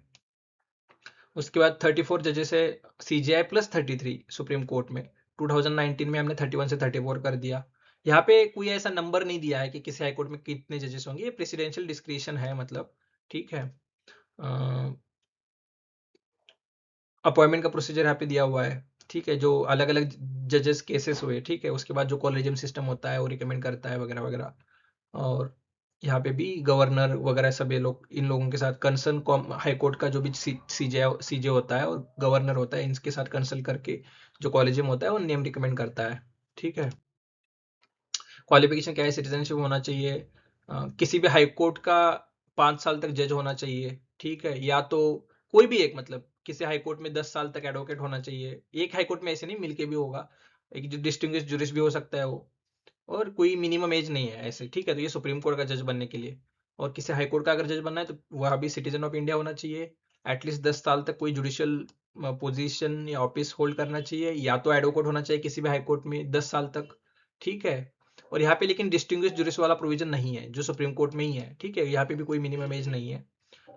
उसके बाद 34 जजेस है सीजीआई प्लस 33 सुप्रीम कोर्ट में। 2019 में हमने 31 से 34 कर दिया। यहाँ पे कोई ऐसा नंबर नहीं दिया है कि किसी हाई कोर्ट में कितने जजेस होंगे, ये प्रेसिडेंशियल डिस्क्रिशन है मतलब। ठीक है। अपॉइंटमेंट का प्रोसीजर यहाँ पे दिया हुआ है। ठीक है, जो अलग अलग जजेस केसेस हुए। ठीक है, उसके बाद जो कॉलेजियम सिस्टम होता है वो रिकमेंड करता है वगैरह वगैरह। और यहाँ पे भी गवर्नर वगैरह सब ये लोग, इन लोगों के साथ कंसर्न हाई कोर्ट का जो भी सीजे होता है और गवर्नर होता है, इनके साथ कंसल्ट करके जो कॉलेजियम होता है वो नेम रिकमेंड करता है। ठीक है। क्वालिफिकेशन क्या है? सिटीजनशिप होना चाहिए। किसी भी हाई कोर्ट का 5 साल तक जज होना चाहिए। ठीक है। या तो कोई भी एक, मतलब किसी हाई कोर्ट में 10 साल तक एडवोकेट होना चाहिए। एक हाई कोर्ट में ऐसे नहीं, मिलके भी होगा। एक जो डिस्टिंग्विश जुरिस्ट भी हो सकता है वो। और कोई मिनिमम एज नहीं है ऐसे। ठीक है। तो ये सुप्रीम कोर्ट का जज बनने के लिए। और किसी हाई कोर्ट का अगर जज बनना है तो वह भी सिटीजन ऑफ इंडिया होना चाहिए। एटलीस्ट 10 साल तक कोई जुडिशियल पोजीशन या ऑफिस होल्ड करना चाहिए, या तो एडवोकेट होना चाहिए किसी भी हाई कोर्ट में 10 साल तक। ठीक है। और यहाँ पे लेकिन डिस्टिंग्विश जुरिस्ट वाला प्रोविजन नहीं है जो सुप्रीम कोर्ट में ही है। ठीक है। यहाँ पे भी कोई मिनिमम एज नहीं है।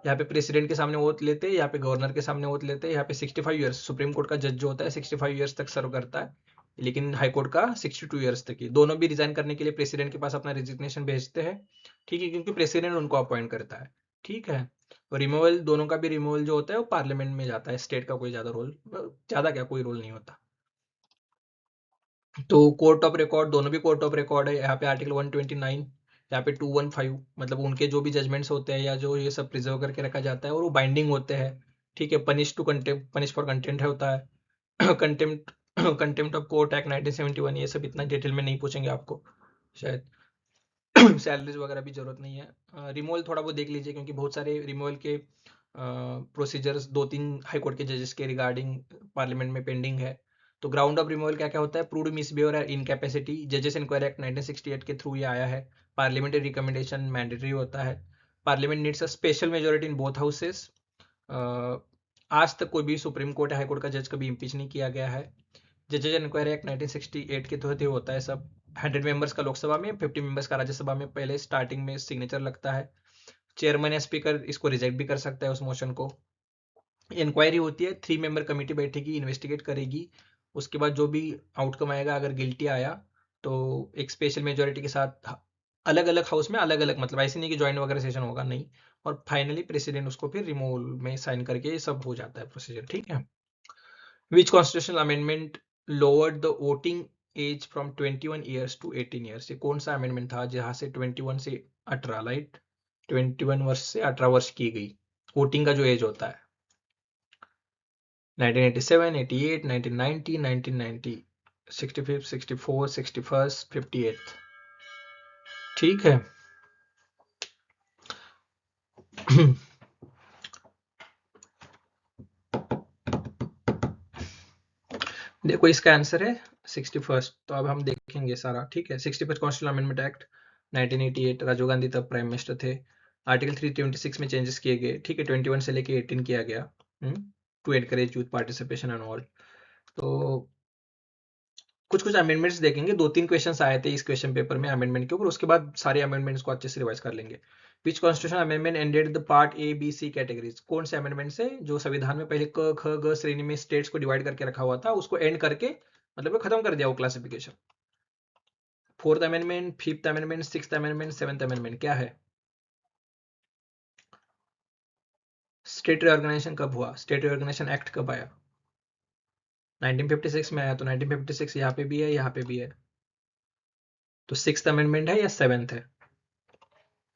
यहाँ पे प्रेसिडेंट के सामने ओथ लेते हैं, यहाँ पे गवर्नर के सामने ओथ लेते हैं। यहाँ पे 65 ईयर्स सुप्रीम कोर्ट का जज जो होता है 65 ईयर्स तक सर्व करता है, लेकिन हाई कोर्ट का 62 ईयर्स तक ही। दोनों भी रिजाइन करने के लिए प्रेसिडेंट के पास अपना रेजिग्नेशन भेजते हैं। ठीक है, क्योंकि प्रेसिडेंट उनको अपॉइंट करता है। ठीक है। और रिमूवल, दोनों का भी रिमूवल जो होता है वो पार्लियामेंट में जाता है, स्टेट का कोई ज्यादा रोल, ज्यादा क्या, कोई रोल नहीं होता। तो कोर्ट ऑफ रिकॉर्ड, दोनों भी कोर्ट ऑफ रिकॉर्ड है। यहाँ पे आर्टिकल 129, यहाँ पे 215, मतलब उनके जो भी जजमेंट्स होते हैं या जो ये सब प्रिजर्व करके रखा जाता है और वो बाइंडिंग होते हैं। ठीक है। Punish to contempt, punish for contempt है होता है। Contempt, contempt of court act 1971, ये सब इतना डिटेल में नहीं पूछेंगे आपको शायद। सैलरीज वगैरह भी जरूरत नहीं है। रिमूवल थोड़ा वो देख लीजिए, क्योंकि बहुत सारे रिमूवल के प्रोसीजर्स 2-3 हाई कोर्ट के जजेस के रिगार्डिंग पार्लियामेंट में पेंडिंग है। तो ग्राउंड ऑफ रिमूवल क्या क्या होता है? प्रूव्ड मिसबिहेवियर और इनकैपेसिटी, जजेस इंक्वायरी एक्ट 1968 के थ्रू ये आया है। पार्लियामेंट्री रिकमेंडेशन मैंडेटरी होता है। Parliament needs a special majority in both houses. आज तक कोई भी सुप्रीम कोर्ट या हाई कोर्ट का जज कभी इम्पीच नहीं किया गया है। जजेस इंक्वायरी एक्ट 1968 के तहत होता है सब। 100 मेंबर्स का लोकसभा में, 50 मेंबर्स का राज्यसभा में पहले स्टार्टिंग में सिग्नेचर लगता है। चेयरमैन या स्पीकर इसको रिजेक्ट भी कर सकता है उस मोशन को। इंक्वायरी होती है, 3 मेंबर कमेटी बैठेगी, इन्वेस्टिगेट करेगी। उसके बाद जो भी आउटकम आएगा, अगर गिल्टी आया तो एक स्पेशल मेजोरिटी के साथ अलग अलग हाउस में अलग अलग, मतलब ऐसे नहीं कि ज्वाइंट वगैरह सेशन होगा, नहीं। और फाइनली प्रेसिडेंट उसको फिर रिमूवल में साइन करके ये सब हो जाता है प्रोसीजर, ठीक है। Which constitutional amendment lowered the voting age from 21 years to 18 years? ये कौन सा अमेंडमेंट था जहां से 21 से 18, राइट, 21 वर्ष से 18 वर्ष की गई वोटिंग का जो एज होता है? 1987, 88, 1990, 1990, 65, 64, 61, 58, ठीक है। देखो इसका आंसर है 61st। तो अब हम देखेंगे सारा, ठीक है। 61st constitutional amendment act 1988, Rajiv Gandhi तब प्राइम मिनिस्टर थे। आर्टिकल 326 में चेंजेस किए गए, ठीक है। 21 से लेके 18 किया गया, to encourage youth participation and all. तो कुछ कुछ अमेंडमेंट्स देखेंगे, 2-3 क्वेश्चंस आए थे इस क्वेश्चन पेपर में अमेंडमेंट के ऊपर, उसके बाद सारे अमेंडमेंट्स को अच्छे से रिवाइज कर लेंगे। Which constitution amendment ended the part A B C categories? कौन से अमेंडमेंट से जो संविधान में पहले क ख ग श्रेणी में स्टेट्स को डिवाइड करके रखा हुआ था उसको एंड करके मतलब खत्म कर दिया वो classification? 4th amendment, 5th amendment, 6th amendment, 7th amendment, क्या है? स्टेट रिऑर्गेनाइजेशन कब हुआ? स्टेट रिऑर्गेनाइजेशन एक्ट कब आया? 1956 में आया। तो 1956 यहाँ पे भी है, यहाँ पे भी है, तो 6th अमेंडमेंट है या 7th है?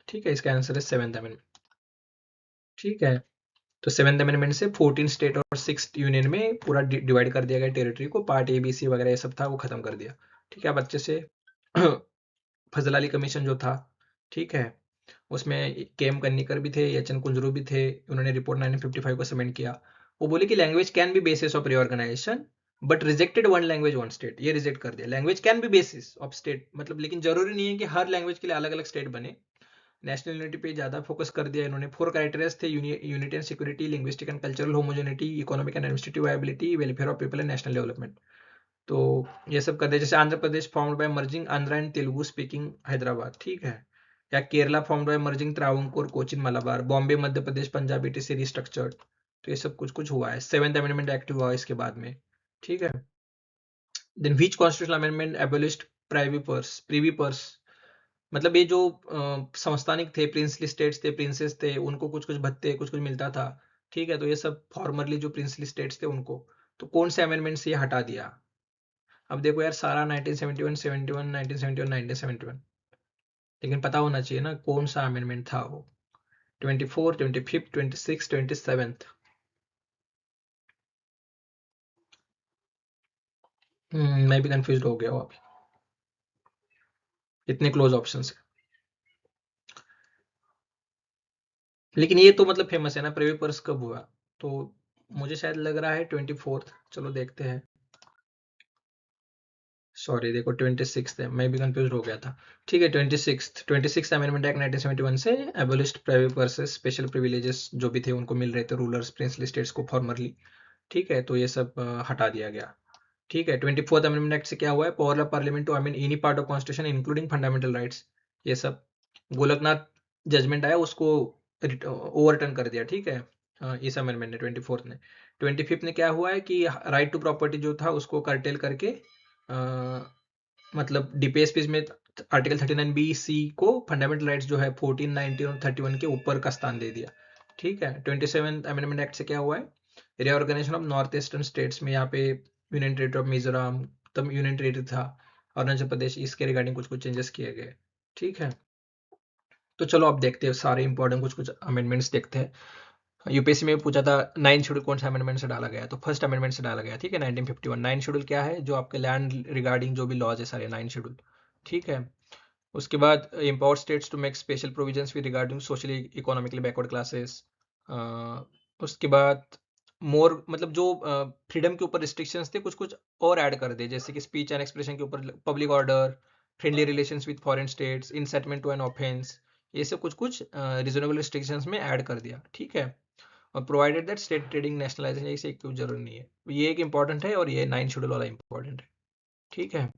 ठीक है, इसका आंसर है 7th अमेंडमेंट, ठीक है। तो 7th अमेंडमेंट से 14 स्टेट और 6 यूनियन में पूरा डिवाइड कर दिया गया टेरिटरी को, पार्ट ए बी सी वगैरह ये सब था वो खत्म कर दिया, ठीक है। अब अच्छे से फजल अली कमीशन जो था, ठीक है, उसमें केएम कन्नीकर भी थे, एच एन कुंजरू भी थे, उन्होंने रिपोर्ट 1955 को सबमिट किया। वो बोले कि language can be basis of reorganisation but rejected one language one state. ये रिजेक्ट कर दिया, language can be basis of state मतलब, लेकिन जरूरी नहीं है कि हर लैंग्वेज के लिए अलग अलग स्टेट बने। नेशनल यूनिटी पे ज्यादा फोकस कर दिया इन्होंने। 4 क्राइटेरियाज थे, unity and security, linguistic and cultural homogeneity, economic and administrative viability, welfare of people and national development. तो ये सब कर दिया। जैसे Andhra Pradesh formed by merging Andhra and Telugu speaking Hyderabad, ठीक है। या Kerala formed by merging Travancore, Cochin, Malabar. Bombay Madhya Pradesh Punjab ETC restructured. तो ये सब कुछ कुछ हुआ है। 7th अमेंडमेंट एक्ट हुआ इसके बाद में, ठीक है। Then which constitutional amendment abolished privy purse? मतलब ये जो संस्थानिक थे, प्रिंसली स्टेट्स थे, प्रिंसेस थे, उनको कुछ कुछ भत्ते कुछ कुछ मिलता था, ठीक है। तो ये सब फॉर्मरली जो प्रिंसली स्टेट्स थे उनको, तो कौन से अमेंडमेंट से ये हटा दिया? अब देखो यार, सारा 1971, 71, 1971, 1971, लेकिन पता होना चाहिए ना कौन सा अमेंडमेंट था वो। 24, 25, 26, 27। मैं भी कंफ्यूज हो गया हूँ अभी, इतने क्लोज ऑप्शन है। लेकिन ये तो मतलब फेमस है ना, प्रिवी पर्स कब हुआ? तो मुझे शायद लग रहा है 24th। चलो देखते हैं। सॉरी देखो 26 है, मैं भी कंफ्यूज हो गया था, ठीक है। 26 अमेंडमेंट एक्ट 1971 से एबोलिश्ड प्राइवेट वर्सेस स्पेशल प्रिविलेजेस जो भी थे उनको मिल रहे थे रूलर्स प्रिंसली स्टेट्स को फॉर्मरली, ठीक है। तो ये सब हटा दिया गया, ठीक है। 24th अमेंडमेंट एक्ट से क्या हुआ है? Power of parliament to amend any part of constitution including fundamental rights. ये सब गोलकनाथ जजमेंट आया उसको ओवरटर्न कर दिया, ठीक है। इस अमेंडमेंट ने 24th ने। 25th ने क्या हुआ है कि राइट टू प्रॉपर्टी जो था उसको कर्टेल करके मतलब डीपीएसपी में आर्टिकल 39B(c) को फंडामेंटल राइट्स जो है 14, 19 और 31 के ऊपर का स्थान दे दिया, ठीक है। 27th अमेंडमेंट एक्ट से क्या हुआ है? Reorganisation of north eastern states में, यहाँ पे यूनियन टेरिटरी ऑफ मिजोरम तब यूनियन टेरिटरी था, अरुणाचल प्रदेश, इसके रिगार्डिंग कुछ कुछ चेंजेस किए गए, ठीक है। तो चलो अब देखते हैं सारे इंपॉर्टेंट कुछ कुछ अमेंडमेंट्स देखते हैं। यूपीएससी में पूछा था 9 शेड्यूल कौन सा अमेंडमेंट से डाला गया, तो फर्स्ट अमेंडमेंट से डाला गया, ठीक है। 1951 9 शेड्यूल क्या है? जो आपके लैंड रिगार्डिंग जो भी लॉज है सारे 9 शेड्यूल, ठीक है। उसके बाद empowered states to make special provisions with regarding socially economically backward classes. उसके बाद मोर मतलब जो फ्रीडम के ऊपर रिस्ट्रिक्शंस थे कुछ कुछ और ऐड कर दे, जैसे कि स्पीच एंड एक्सप्रेशन के ऊपर public order, friendly relations with foreign states, incitement to an offence, ये सब कुछ कुछ रीजनेबल रिस्ट्रिक्शंस में ऐड कर दिया, ठीक है। और provided that state trading nationalisation, इसे कोई जरूरी नहीं है। ये एक इंपॉर्टेंट है और ये 9 शेड्यूल वाला इंपॉर्टेंट है, ठीक है।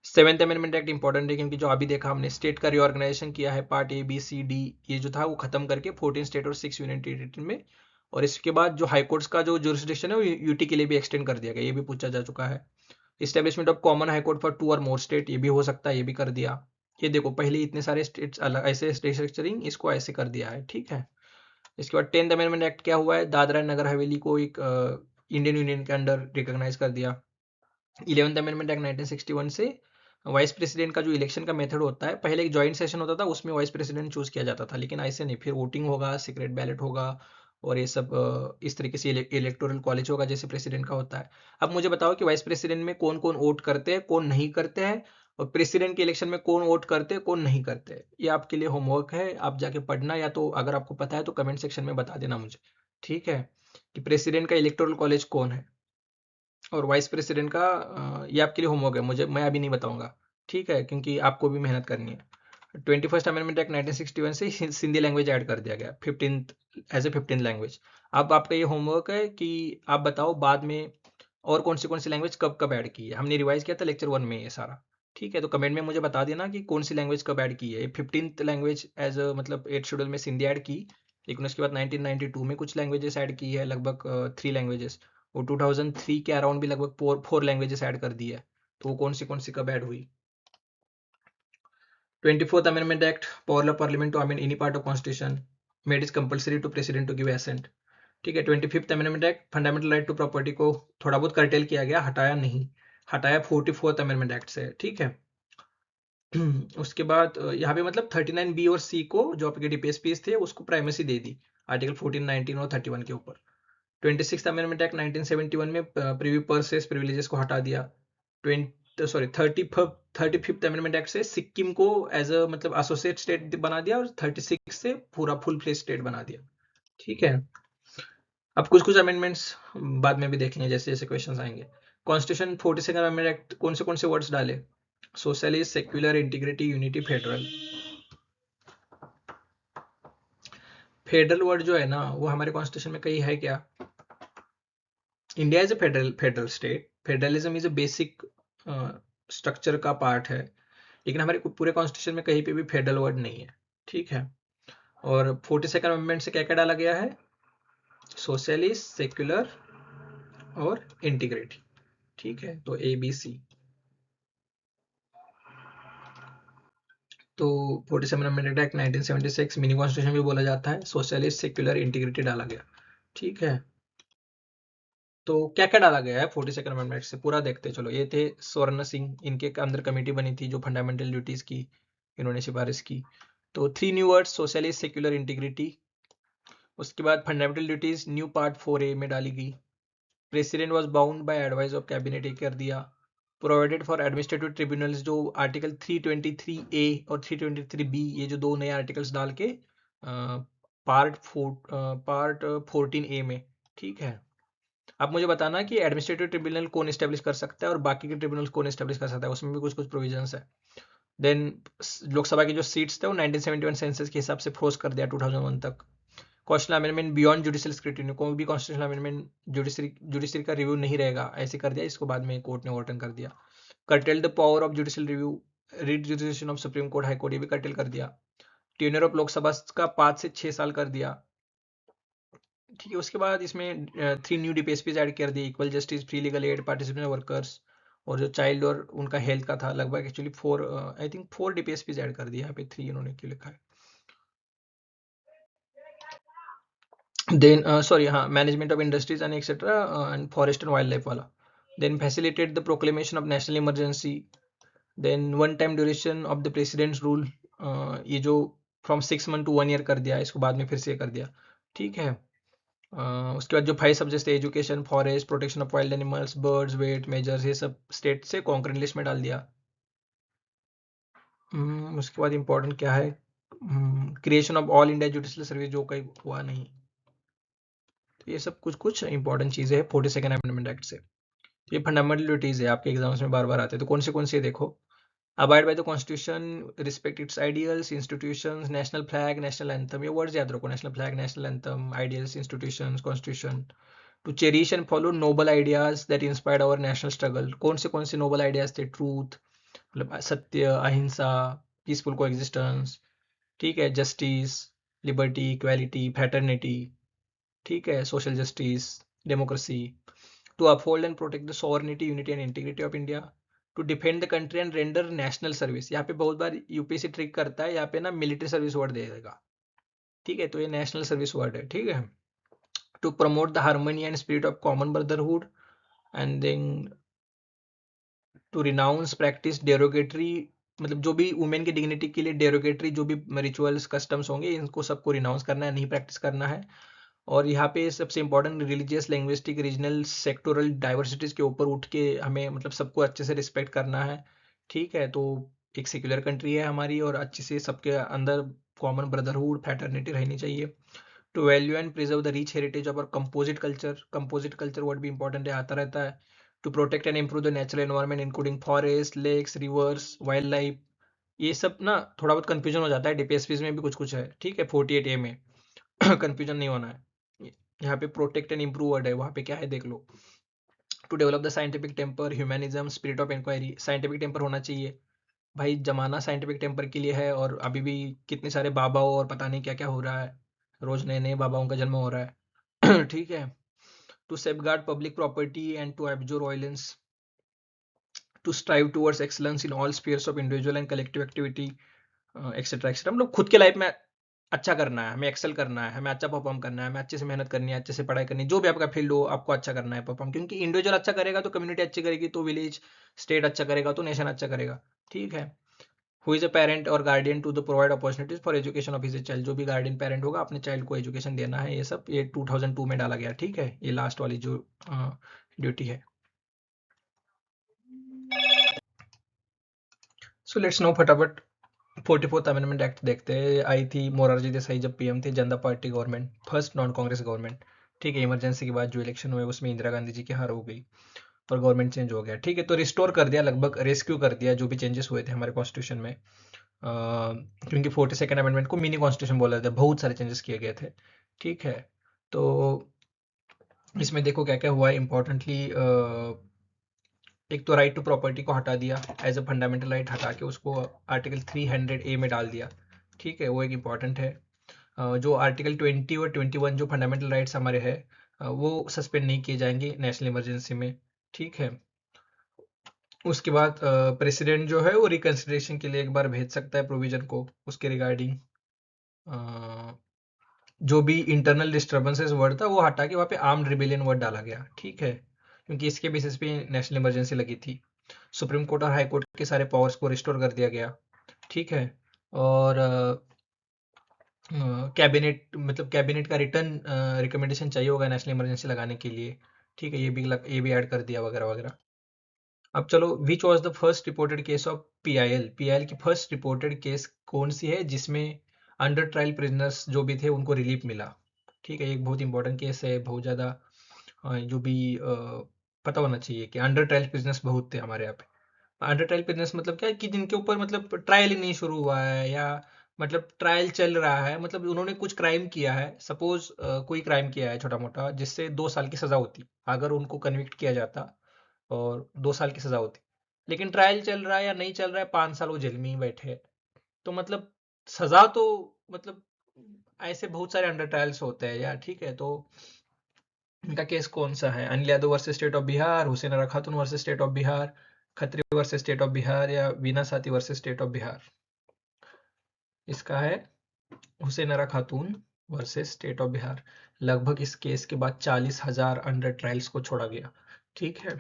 7th अमेंडमेंट एक्ट इंपॉर्टेंट है क्योंकि जो अभी देखा हमने स्टेट का रिऑर्गेनाइजेशन किया है, part A B C D ये जो था वो खत्म करके 14 स्टेट और 6 यूनियन टेरिटरी में। और इसके बाद जो हाई कोर्ट्स का जो जुरिस्डिक्शन है वो यूटी के लिए भी एक्सटेंड कर दिया गया, ये भी पूछा जा चुका है। Establishment of common high court for 2 और मोर स्टेट, ये भी हो सकता है, ये भी कर दिया, ये देखो पहले इतने सारे स्टेट्स अलग ऐसे स्ट्रक्चरिंग, इसको ऐसे कर दिया है, ठीक है। इसके बाद 10th अमेंडमेंट एक्ट क्या हुआ है, दादरा एंड नगर हवेली को एक इंडियन यूनियन के अंडर रिकॉग्नाइज कर दिया। 11th अमेंडमेंट एक्ट 1961 से वाइस प्रेसिडेंट का जो इलेक्शन का मेथड होता है, पहले एक जॉइंट सेशन होता था, उसमें वाइस प्रेसिडेंट चूज किया जाता था, लेकिन ऐसे नहीं, फिर वोटिंग होगा, सीक्रेट बैलेट होगा, और ये सब इस तरीके से इलेक्टोरल कॉलेज होगा जैसे प्रेसिडेंट का होता है। अब मुझे बताओ कि वाइस प्रेसिडेंट में कौन कौन वोट करते हैं, कौन नहीं करते हैं, और प्रेसिडेंट के इलेक्शन में कौन वोट करते हैं, कौन नहीं करते हैं। ये आपके लिए होमवर्क है, आप जाके पढ़ना, या तो अगर आपको पता है तो कमेंट सेक्शन में बता देना मुझे, ठीक है, कि प्रेसिडेंट का इलेक्टोरल कॉलेज कौन है और वाइस प्रेसिडेंट का। ये आपके लिए होमवर्क है, मैं अभी नहीं बताऊंगा, ठीक है, क्योंकि आपको भी मेहनत करनी है। 21st अमेंडमेंट एक्ट 1961 से सिंधी लैंग्वेज ऐड कर दिया गया 15th as a 15th language. अब आपका ये होमवर्क है कि आप बताओ बाद में और कौन सी लैंग्वेज कब कब ऐड की है। हमने रिवाइज किया था लेक्चर 1 में ये सारा, ठीक है। तो कमेंट में मुझे बता देना कि कौन सी लैंग्वेज कब ऐड की है। 15th लैंग्वेज एज मतलब 8th शेड्यूल में सिंधी ऐड की, लेकिन उसके बाद 1992 में कुछ लैंग्वेजेस ऐड की है, लगभग 3 लैंग्वेजेस। वो 2003 के अराउंड भी लगभग 4 लैंग्वेजेस ऐड कर दी है। तो वो कौन सी कब ऐड हुई। 24th amendment act, power of parliament to amend any part of constitution made is compulsory to president to give assent, ठीक है। 25th amendment act, fundamental right to property को थोड़ा बहुत कर्टेल किया गया, हटाया नहीं, हटाया 44th अमेंडमेंट एक्ट से, ठीक है। उसके बाद यहाँ पे मतलब 39 बी और सी को जो आपके डीपीएसपीस थे उसको प्राइमेसी दे दी, आर्टिकल 14, 19 और 31 के ऊपर। 26th अमेंडमेंट एक्ट 1971 में प्रीव्यू पर्सेस प्रिविलेजेस को हटा दिया। 35th अमेंडमेंट एक्ट से सिक्किम को एज अ मतलब एसोसिएट स्टेट बना दिया, और 36 से पूरा फुल फ्लेज स्टेट बना दिया, ठीक है। अब कुछ कुछ अमेंडमेंट्स बाद में भी देखेंगे जैसे जैसे क्वेश्चंस आएंगे। कॉन्स्टिट्यूशन 42nd अमेंडमेंट एक्ट कौन से वर्ड्स डाले, socialist, secular, integrity, unity, federal. Federal word जो है ना वो हमारे कॉन्स्टिट्यूशन में कहीं है क्या। India is a federal state, federalism is a basic structure का पार्ट है, लेकिन हमारे पूरे कॉन्स्टिट्यूशन में कहीं पे भी फेडरल वर्ड नहीं है, ठीक है। और 42nd अमेंडमेंट से क्या क्या डाला गया है, सोशलिस्ट, सेक्युलर और इंटीग्रिटी, ठीक है। तो ABC। तो 47 अमेंडमेंट एक्ट 1976 मिनी कॉन्स्टिट्यूशन भी बोला जाता है, सोशलिस्ट, सेक्युलर, इंटीग्रिटी डाला गया, ठीक है। तो क्या क्या डाला गया है 42nd अमेंडमेंट से, पूरा देखते चलो। ये थे स्वर्ण सिंह, इनके अंदर कमेटी बनी थी जो फंडामेंटल ड्यूटीज की इन्होंने सिफारिश की। तो 3 new words, socialist, secular, integrity. उसके बाद fundamental duties new part 4A में डाली गई। President was bound by advice of cabinet ये कर दिया। प्रोवाइडेड फॉर एडमिनिस्ट्रेटिव ट्रिब्यूनल्स, जो आर्टिकल 323A और 323B, ये जो दो नए आर्टिकल्स डाल के पार्ट 14A में, ठीक है। अब मुझे बताना कि एडमिनिस्ट्रेटिव ट्रिब्यूनल कौन एस्टेब्लिश कर सकता है और बाकी के ट्रिब्यूनल कौन एस्टेब्लिश कर सकता है, उसमें भी कुछ कुछ प्रोविजंस है। देन लोकसभा की जो सीट्स थे वो 1971 सेंसस के हिसाब से फ्रोज कर दिया 2001 तक। Constitutional amendment beyond judicial scrutiny, कोई भी कॉन्स्टिट्यूशनल अमेंडमेंट जुडिशरी का रिव्यू नहीं रहेगा, ऐसे कर दिया। इसको बाद में कोर्ट ने ओवरटर्न कर दिया। Curtail the power of judicial review, jurisdiction of supreme court, high court, ये भी कर्टेल कर दिया। टेन्योर ऑफ लोकसभा का 5 से 6 साल कर दिया, ठीक है। उसके बाद इसमें 3 न्यू डीपीएसपीज ऐड कर दिए, equal justice, free legal aid, participation workers, और जो चाइल्ड और उनका हेल्थ का था, लगभग actually 4 I think 4 DPSPs add कर दिए, यहाँ पे 3 इन्होंने क्यों लिखा है। देन सॉरी, हाँ, management of industries and etcetera and forest and wildlife वाला। Then facilitate the proclamation of national emergency. Then one time duration of the president's rule, ये जो फ्रॉम 6 मंथ टू 1 ईयर कर दिया, इसको बाद में फिर से कर दिया, ठीक है। उसके बाद जो 5 सब्जेक्ट थे, education, forest, protection of wild animals, birds, weight measures, ये सब स्टेट से कॉन्करेंट लिस्ट में डाल दिया। उसके बाद इंपॉर्टेंट क्या है, creation of all India judicial service, जो कहीं हुआ नहीं। तो ये सब कुछ कुछ इंपॉर्टेंट चीजें हैं 42nd अमेंडमेंट एक्ट से। ये फंडामेंटल ड्यूटीज है, आपके एग्जाम्स में बार बार आते हैं। तो कौन से देखो, abide by the constitution, respect its ideals, institutions, national flag, national anthem, ये वर्ड्स याद रखो, national flag, national anthem, ideals, institutions, constitution. To cherish and follow noble ideas that inspired our national struggle, कौन से Nobel ideas थे, truth मतलब सत्य, अहिंसा, peaceful को एग्जिस्टेंस, ठीक है, जस्टिस, लिबर्टी, इक्वालिटी, फ्रेटर्निटी, ठीक है, social justice, democracy. To uphold and protect the sovereignty, unity and integrity of India. To defend the country and render national service. यहाँ पे बहुत बार यूपीएससी ट्रिक करता है, यहाँ पे ना मिलिट्री सर्विस वर्ड दे देगा, ठीक है, तो ये नेशनल सर्विस वर्ड है, ठीक है। To promote the harmony and spirit of common brotherhood and then to renounce practice derogatory, मतलब जो भी वुमेन की डिग्निटी के लिए डेरोगेटरी जो भी रिचुअल्स कस्टम्स होंगे इनको सबको रिनाउंस करना है, नहीं प्रैक्टिस करना है। और यहाँ पे सबसे important religious linguistic regional sectoral diversities के ऊपर उठ के हमें मतलब सबको अच्छे से रिस्पेक्ट करना है, ठीक है। तो एक सेक्युलर कंट्री है हमारी और अच्छे से सबके अंदर कॉमन ब्रदरहुड फ्रेटर्निटी रहनी चाहिए। To value and preserve the rich heritage of our composite culture word भी इंपॉर्टेंट है, आता रहता है। To protect and improve the natural environment including forest, lakes, rivers, wildlife. ये सब ना थोड़ा बहुत कंफ्यूजन हो जाता है, डीपीएसपी में भी कुछ कुछ है, ठीक है, 48A में कंफ्यूजन नहीं होना है। यहाँ पे प्रोटेक्ट एंड इम्प्रूव वर्ड है, वहाँ पे क्या है देख लो। To develop the scientific temper, humanism, spirit of inquiry. Scientific temper होना चाहिए भाई, जमाना साइंटिफिक टेम्पर के लिए है और अभी भी कितने सारे बाबाओं और पता नहीं क्या क्या हो रहा है, रोज नए नए बाबाओं का जन्म हो रहा है ठीक है। To safeguard public property and to abjure violence, to strive towards excellence in all spheres of individual and collective activity, etcetera etcetera. मतलब खुद के लाइफ में अच्छा करना है, हमें एक्सेल करना है, हमें अच्छा परफॉर्म करना है, हमें अच्छे से मेहनत करनी है, अच्छे से पढ़ाई करनी है, जो भी आपका फील्ड हो आपको अच्छा करना है परफॉर्म, क्योंकि इंडिविजुअल अच्छा करेगा तो कम्युनिटी अच्छी करेगी, तो विलेज स्टेट अच्छा करेगा तो नेशन अच्छा करेगा, ठीक है। हु इज अ पेरेंट और guardian to the provide opportunities for education of his child. जो भी गार्डियन पेरेंट होगा अपने चाइल्ड को एजुकेशन देना है, ये सब ये 2002 में डाला गया, ठीक है, ये लास्ट वाली जो ड्यूटी है। सो लेट्स नो फटाफट 44th अमेंडमेंट एक्ट देखते हैं। आई थी मोरारजी देसाई जब पीएम थे, जनता party government, first non Congress government, ठीक है। इमरजेंसी के बाद जो इलेक्शन हुए उसमें इंदिरा गांधी जी की हार हो गई और गवर्नमेंट चेंज हो गया, ठीक है। तो रिस्टोर कर दिया, लगभग रेस्क्यू कर दिया जो भी चेंजेस हुए थे हमारे कॉन्स्टिट्यूशन में, क्योंकि 42nd अमेंडमेंट को मिनी कॉन्स्टिट्यूशन बोला जाता है, बहुत सारे चेंजेस किए गए थे, ठीक है। तो इसमें देखो क्या क्या हुआ है इंपॉर्टेंटली। एक तो राइट टू प्रॉपर्टी को हटा दिया, एज अ फंडामेंटल राइट हटा के उसको आर्टिकल 300A में डाल दिया, ठीक है, वो एक इम्पॉर्टेंट है। जो आर्टिकल 20 और 21 जो फंडामेंटल राइट्स हमारे हैं वो सस्पेंड नहीं किए जाएंगे नेशनल इमरजेंसी में, ठीक है। उसके बाद प्रेसिडेंट जो है वो रिकंसिडरेशन के लिए एक बार भेज सकता है प्रोविजन को उसके रिगार्डिंग। जो भी इंटरनल डिस्टर्बेंसेस वर्ड था वो हटा के वहाँ पे आर्म्ड रिबेलियन वर्ड डाला गया, ठीक है, क्योंकि इसके बेसिस पे नेशनल इमरजेंसी लगी थी। सुप्रीम कोर्ट और हाई कोर्ट के सारे पावर्स को रिस्टोर कर दिया गया, ठीक है। और कैबिनेट मतलब कैबिनेट का रिटर्न रिकमेंडेशन चाहिए होगा नेशनल इमरजेंसी लगाने के लिए, ठीक है, ये भी ऐड कर दिया वगैरह वगैरह। अब चलो, which was the first reported case of PIL. PIL की फर्स्ट रिपोर्टेड केस कौन सी है जिसमें अंडर ट्रायल प्रिजनर्स जो भी थे उनको रिलीफ मिला, ठीक है। एक बहुत इंपॉर्टेंट केस है, बहुत ज़्यादा जो भी पता होना चाहिए कि अंडर ट्रायल प्रिजनर्स बहुत थे हमारे यहाँ पे। अंडर ट्रायल प्रिजनर्स मतलब क्या है कि जिनके ऊपर मतलब ट्रायल ही नहीं शुरू हुआ है, या मतलब ट्रायल चल रहा है, मतलब उन्होंने कुछ क्राइम किया है, सपोज कोई क्राइम किया है छोटा मोटा जिससे 2 साल की सजा होती, अगर उनको कन्विक्ट किया जाता और 2 साल की सजा होती, लेकिन ट्रायल चल रहा है या नहीं चल रहा है, 5 साल वो जेल में ही बैठे हैं, तो मतलब सजा तो मतलब ऐसे बहुत सारे अंडर ट्रायल्स होते हैं यार, ठीक है। तो इनका केस कौन सा है, Anil Yadav versus state of Bihar, Hussain Ara Khatoon versus state of Bihar, Khatri versus state of Bihar, या वीना साथी वर्सेस स्टेट ऑफ बिहार। इसका है Hussain Ara Khatoon versus state of Bihar. लगभग इस केस के बाद 40,000 अंडर ट्रायल्स को छोड़ा गया, ठीक है।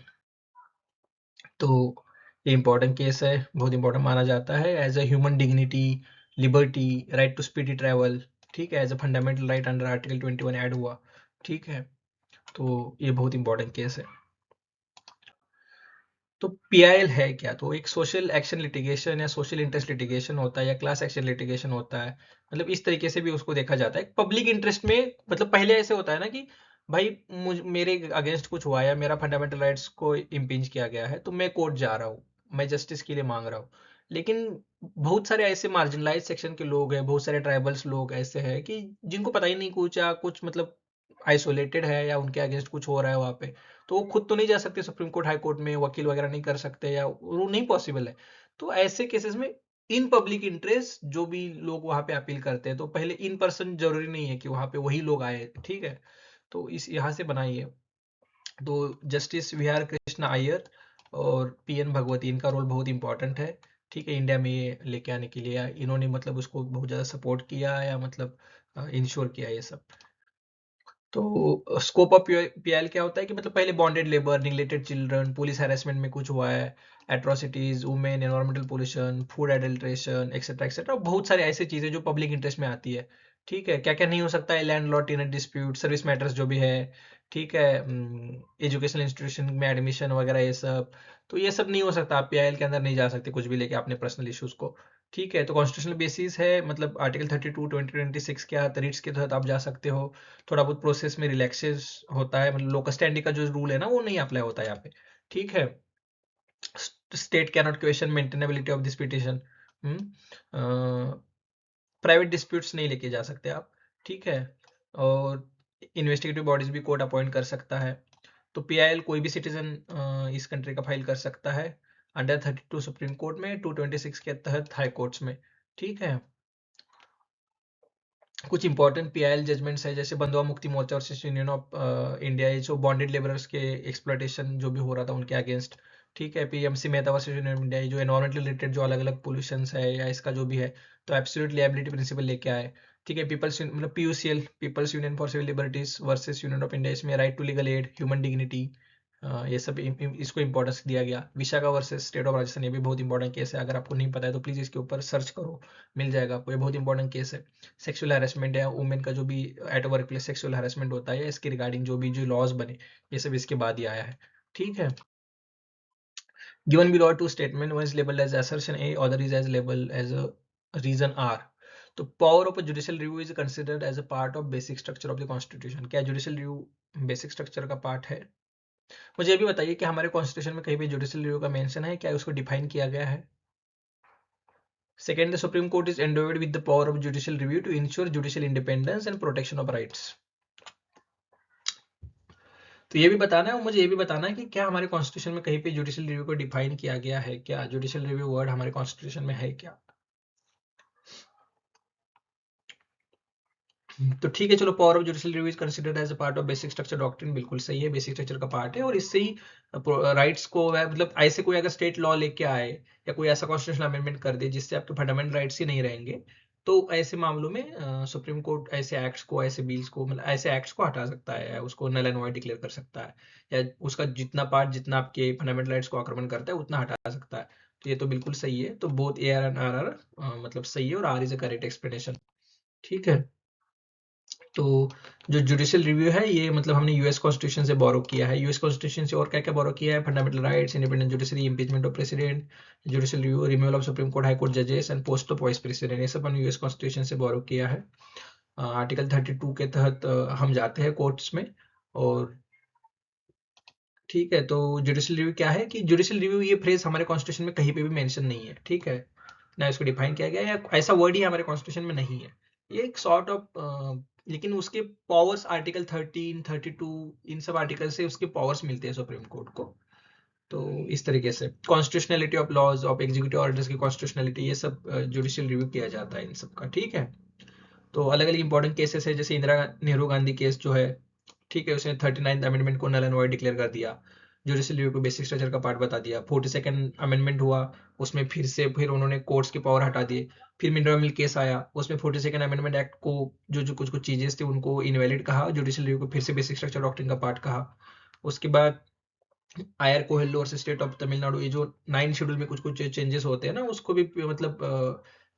तो ये इंपॉर्टेंट केस है, बहुत इंपॉर्टेंट माना जाता है, as a human dignity, liberty, right to speedy travel, ठीक है, as a fundamental right under article 21 add हुआ, ठीक है। तो ये बहुत इंपॉर्टेंट केस है। तो पीआईएल है क्या, तो एक सोशल एक्शन लिटिगेशन या सोशल इंटरेस्ट लिटिगेशन होता है या क्लास एक्शन लिटिगेशन होता है, मतलब इस तरीके से भी उसको देखा जाता है पब्लिक इंटरेस्ट में। मतलब पहले ऐसे होता है ना कि भाई मेरे अगेंस्ट कुछ हुआ या मेरा फंडामेंटल राइट्स को इम्पिंज किया गया है तो मैं कोर्ट जा रहा हूँ, मैं जस्टिस के लिए मांग रहा हूँ। लेकिन बहुत सारे ऐसे मार्जिनलाइज सेक्शन के लोग हैं, बहुत सारे ट्राइबल्स लोग ऐसे हैं कि जिनको पता ही नहीं कुछ, या कुछ मतलब आइसोलेटेड है या उनके अगेंस्ट कुछ हो रहा है वहाँ पे, तो वो खुद तो नहीं जा सकते सुप्रीम कोर्ट हाई कोर्ट में, वकील वगैरह नहीं कर सकते या वो नहीं पॉसिबल है। तो ऐसे केसेस में इन पब्लिक इंटरेस्ट जो भी लोग वहां पे अपील करते हैं, तो पहले इन पर्सन जरूरी नहीं है कि वहां पे वही लोग आए, ठीक है। तो इस यहाँ से बनाइए। तो justice V R Krishna Iyer और पीएन भगवती, इनका रोल बहुत इंपॉर्टेंट है। ठीक है, इंडिया में ये लेके आने के लिए इन्होंने मतलब उसको बहुत ज़्यादा सपोर्ट किया या मतलब इंश्योर किया ये सब। तो स्कोप ऑफ पीएल क्या होता है कि मतलब पहले bonded labour, neglected children, police harassment में कुछ हुआ है, atrocities, women, environmental pollution, food adulteration, etcetera etcetera, बहुत सारी ऐसी चीजें जो पब्लिक इंटरेस्ट में आती है। ठीक है, क्या क्या नहीं हो सकता है, land lot tenant dispute, service matters जो भी है, ठीक है, एजुकेशनल इंस्टीट्यूशन में एडमिशन वगैरह ये सब। तो ये सब नहीं हो सकता, आप पीआईएल के अंदर नहीं जा सकते कुछ भी लेके अपने पर्सनल इश्यूज को। ठीक है, तो कॉन्स्टिट्यूशनल बेसिस है, मतलब आर्टिकल 32 2026 के रिट्स के तहत आप जा सकते हो। थोड़ा बहुत प्रोसेस में रिलैक्सेस होता है, मतलब लोकल स्टैंडिंग का जो रूल है ना वो नहीं अप्लाई होता है यहाँ पे। ठीक है, state cannot question maintainability of this petition. Private disputes नहीं लेके जा सकते आप। ठीक है, और इन्वेस्टिगेटिव बॉडीज भी कोर्ट अपॉइंट कर सकता है। तो पीआईएल कोई भी सिटीजन इस कंट्री का फाइल कर सकता है, अंडर 32 सुप्रीम कोर्ट में, 226 के तहत हाई कोर्ट्स में। ठीक है, कुछ इंपॉर्टेंट पीआईएल जजमेंट्स है, जैसे बंधुआ मुक्ति मोर्चा और यूनियन ऑफ इंडिया, ये जो बॉन्डेड लेबरर्स के एक्सप्लॉयटेशन जो भी हो रहा था उनके अगेंस्ट। ठीक है, PMC Mehta versus union of India, जो एनवायरमेंटल रिलेटेड जो अलग अलग पोल्यूशंस है या इसका जो भी है, तो एब्सोल्यूट लिएबिलिटी प्रिंसिपल लेके आए। ठीक है, पीपल्स मतलब PUCL, people's union for civil liberties versus union of India, इसमें right to legal aid, human dignity, ये सब इसको इंपॉर्टेंस दिया गया। Vishakha versus state of Rajasthan, ये भी बहुत इंपॉर्टेंट केस है, अगर आपको नहीं पता है तो प्लीज इसके ऊपर सर्च करो, मिल जाएगा आपको, ये बहुत इंपॉर्टेंट केस है। सेक्सुअल हैरेसमेंट या वुमेन का जो भी at work place sexual harassment होता है, इसके रिगार्डिंग जो भी जो लॉज बने, ये सब इसके बाद ही आया है। ठीक है, given below two statement, one is labeled as assertion A, other is as labeled as a reason R. तो power of a judicial review is considered as a part of basic structure of the constitution। क्या judicial review basic structure का part है? मुझे ये भी बताइए कि हमारे कॉन्स्टिट्यूशन में कहीं भी जुडिशियल रिव्यू का मेंशन है क्या, उसको डिफाइन किया गया है? Second, the Supreme Court is endowed with the power of judicial review to ensure judicial independence and protection of rights। तो ये भी बताना है, और मुझे ये भी बताना है कि क्या हमारे कॉन्स्टिट्यूशन में कहीं पे जुडिशियल रिव्यू को डिफाइन किया गया है क्या, जुडिशियल रिव्यू वर्ड हमारे कॉन्स्टिट्यूशन में है क्या? तो ठीक है, चलो, power of judicial review is considered as a part of basic structure doctrine, बिल्कुल सही है, बेसिक स्ट्रक्चर का पार्ट है, और इससे ही राइट्स को मतलब ऐसे कोई अगर स्टेट लॉ लेके आए या कोई ऐसा कॉन्स्टिट्यूशनल अमेंडमेंट कर दे जिससे आपके फंडामेंटल राइट्स ही नहीं रहेंगे, तो ऐसे मामलों में सुप्रीम कोर्ट ऐसे एक्ट्स को, ऐसे बिल्स को, मतलब ऐसे एक्ट्स को हटा सकता है, या उसको नल एंड वॉइड डिक्लेयर कर सकता है, या उसका जितना पार्ट जितना आपके फंडामेंटल राइट्स को आक्रमण करता है उतना हटा सकता है। तो ये तो बिल्कुल सही है, तो both A are and R are मतलब सही है, और R is a correct explanation. ठीक है, तो जो जुडिशियल रिव्यू है ये मतलब हमने यूएस कॉन्स्टिट्यूशन से बोरो किया है। यूएस कॉन्स्टिट्यूशन से और क्या क्या बोरो किया है? Fundamental rights, independent judiciary, impeachment of president, judicial review, removal of supreme court high court जजेस and post of vice president, ये सब हमने यूएस कॉन्स्टिट्यूशन से बोरो किया है। आर्टिकल 32 के तहत हम जाते हैं कोर्ट्स में। और ठीक है, तो जुडिशियल रिव्यू क्या है कि जुडिशियल रिव्यू ये फ्रेज हमारे कॉन्स्टिट्यूशन में कहीं पे भी मेंशन नहीं है। ठीक है, ना इसको डिफाइन किया गया है, या ऐसा वर्ड ही हमारे कॉन्स्टिट्यूशन में नहीं है। ये एक सॉर्ट ऑफ लेकिन उसके पावर्स आर्टिकल 13 32 इन सब आर्टिकल से उसके पावर्स मिलते हैं सुप्रीम कोर्ट को। तो इस तरीके से constitutionality of laws of executive orders की कॉन्स्टिट्यूशनलिटी, ये सब जुडिशियल रिव्यू किया जाता है इन सब का। ठीक है, तो अलग अलग इंपॉर्टेंट केसेस है, जैसे इंदिरा नेहरू गांधी केस जो है, ठीक है, उसने 39th अमेंडमेंट को नल एंड वॉइड डिक्लेयर कर दिया, जुडिशियल रिव्यू को बेसिक स्ट्रक्चर का पार्ट बता दिया। 42nd अमेंडमेंट हुआ, उसमें फिर उन्होंने कोर्ट्स की पावर हटा दिए। फिर मिनरल मिल केस आया, उसमें 42nd अमेंडमेंट एक्ट को जो जो कुछ कुछ चीजें थी उनको इनवैलिड कहा, जुडिशियल रिव्यू को फिर से बेसिक स्ट्रक्चर डॉक्ट्रिन का पार्ट कहा। उसके बाद आयर कोहेल्लो और स्टेट ऑफ तमिलनाडु, ये जो 9 शेड्यूल में कुछ कुछ चेंजेस होते हैं ना, उसको भी मतलब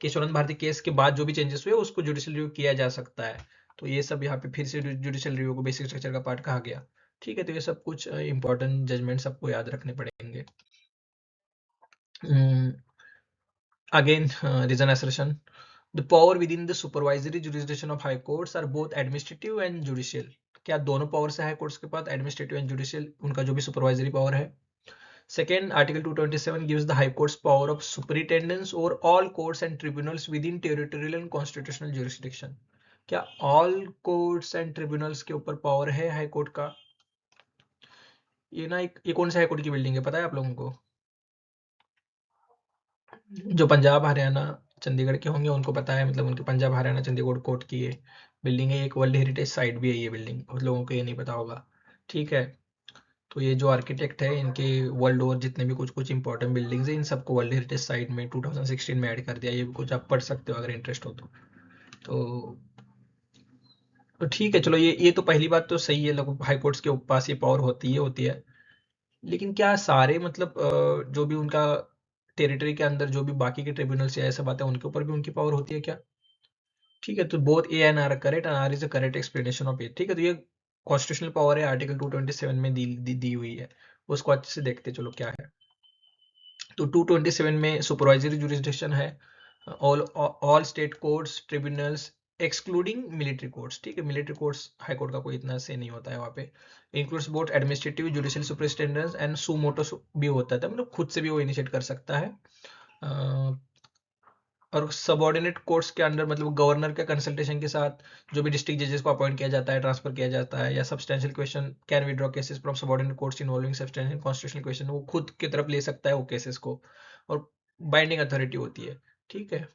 केशवानंद भारती केस के बाद जो भी चेंजेस हुए उसको जुडिशियल रिव्यू किया जा सकता है। तो ये सब यहाँ पे फिर से जुडिशियल रिव्यू को बेसिक स्ट्रक्चर का पार्ट कहा गया। ठीक है, तो ये सब कुछ इंपॉर्टेंट जजमेंट्स आपको याद रखने पड़ेंगे। Again reason assertion, the power within the supervisory jurisdiction of high courts are both administrative and judicial। क्या दोनों पावर्स है हाई कोर्ट्स के पास, एडमिनिस्ट्रेटिव एंड जुडिशियल, उनका जो भी सुपरवाइजरी पावर है। Second, Article 227 gives the High Court's power of superintendence over all courts and tribunals within territorial and constitutional jurisdiction। क्या all courts and tribunals के ऊपर power है high court का? ये ना ये कौन से हाई कोर्ट की बिल्डिंग है, पता है आप लोगों को? जो पंजाब हरियाणा चंडीगढ़ के होंगे उनको पता है, मतलब उनके पंजाब हरियाणा चंडीगढ़ कोर्ट की ये बिल्डिंग है। एक वर्ल्ड हेरिटेज साइट भी है ये बिल्डिंग, बहुत लोगों को ये नहीं पता होगा। ठीक है, तो ये जो आर्किटेक्ट है इनके वर्ल्ड ओवर जितने भी कुछ कुछ इंपॉर्टेंट बिल्डिंग्स हैं इन सबको वर्ल्ड हेरिटेज साइट में 2016 में ऐड कर दिया। ये भी कुछ आप पढ़ सकते हो अगर इंटरेस्ट हो तो तो ठीक है चलो, ये तो पहली बात तो सही है, लोग हाई कोर्ट्स के पास ये पावर होती है। लेकिन क्या सारे मतलब जो भी उनका टेरिटरी के अंदर जो भी बाकी के ट्रिब्यूनल्स या ऐसा बात है उनके ऊपर भी उनकी पावर होती है क्या? ठीक है, तो both A and R correct and R is a correct explanation of it. ठीक है, तो ये कॉन्स्टिट्यूशनल पावर है, आर्टिकल 227 में दी हुई है। उसको अच्छे से देखते चलो क्या है। तो 227 में सुपरवाइजरी जुरिस्डिक्शन है, all all state courts tribunals excluding military courts. ठीक है, मिलिट्री कोर्ट्स हाई कोर्ट का कोई इतना से नहीं होता है वहाँ पे। Includes both administrative judicial superintendence and suo motu भी होता है, मतलब खुद से भी वो इनिशिएट कर सकता है। और सबऑर्डिनेट कोर्ट्स के अंडर मतलब गवर्नर के कंसल्टेशन के साथ जो भी डिस्ट्रिक्ट जजेस को अपॉइंट किया जाता है, ट्रांसफर किया जाता है, या substantial question can withdraw cases from subordinate courts involving substantial constitutional question, वो खुद की तरफ ले सकता है वो केसेस को, और बाइंडिंग अथॉरिटी होती है। ठीक है,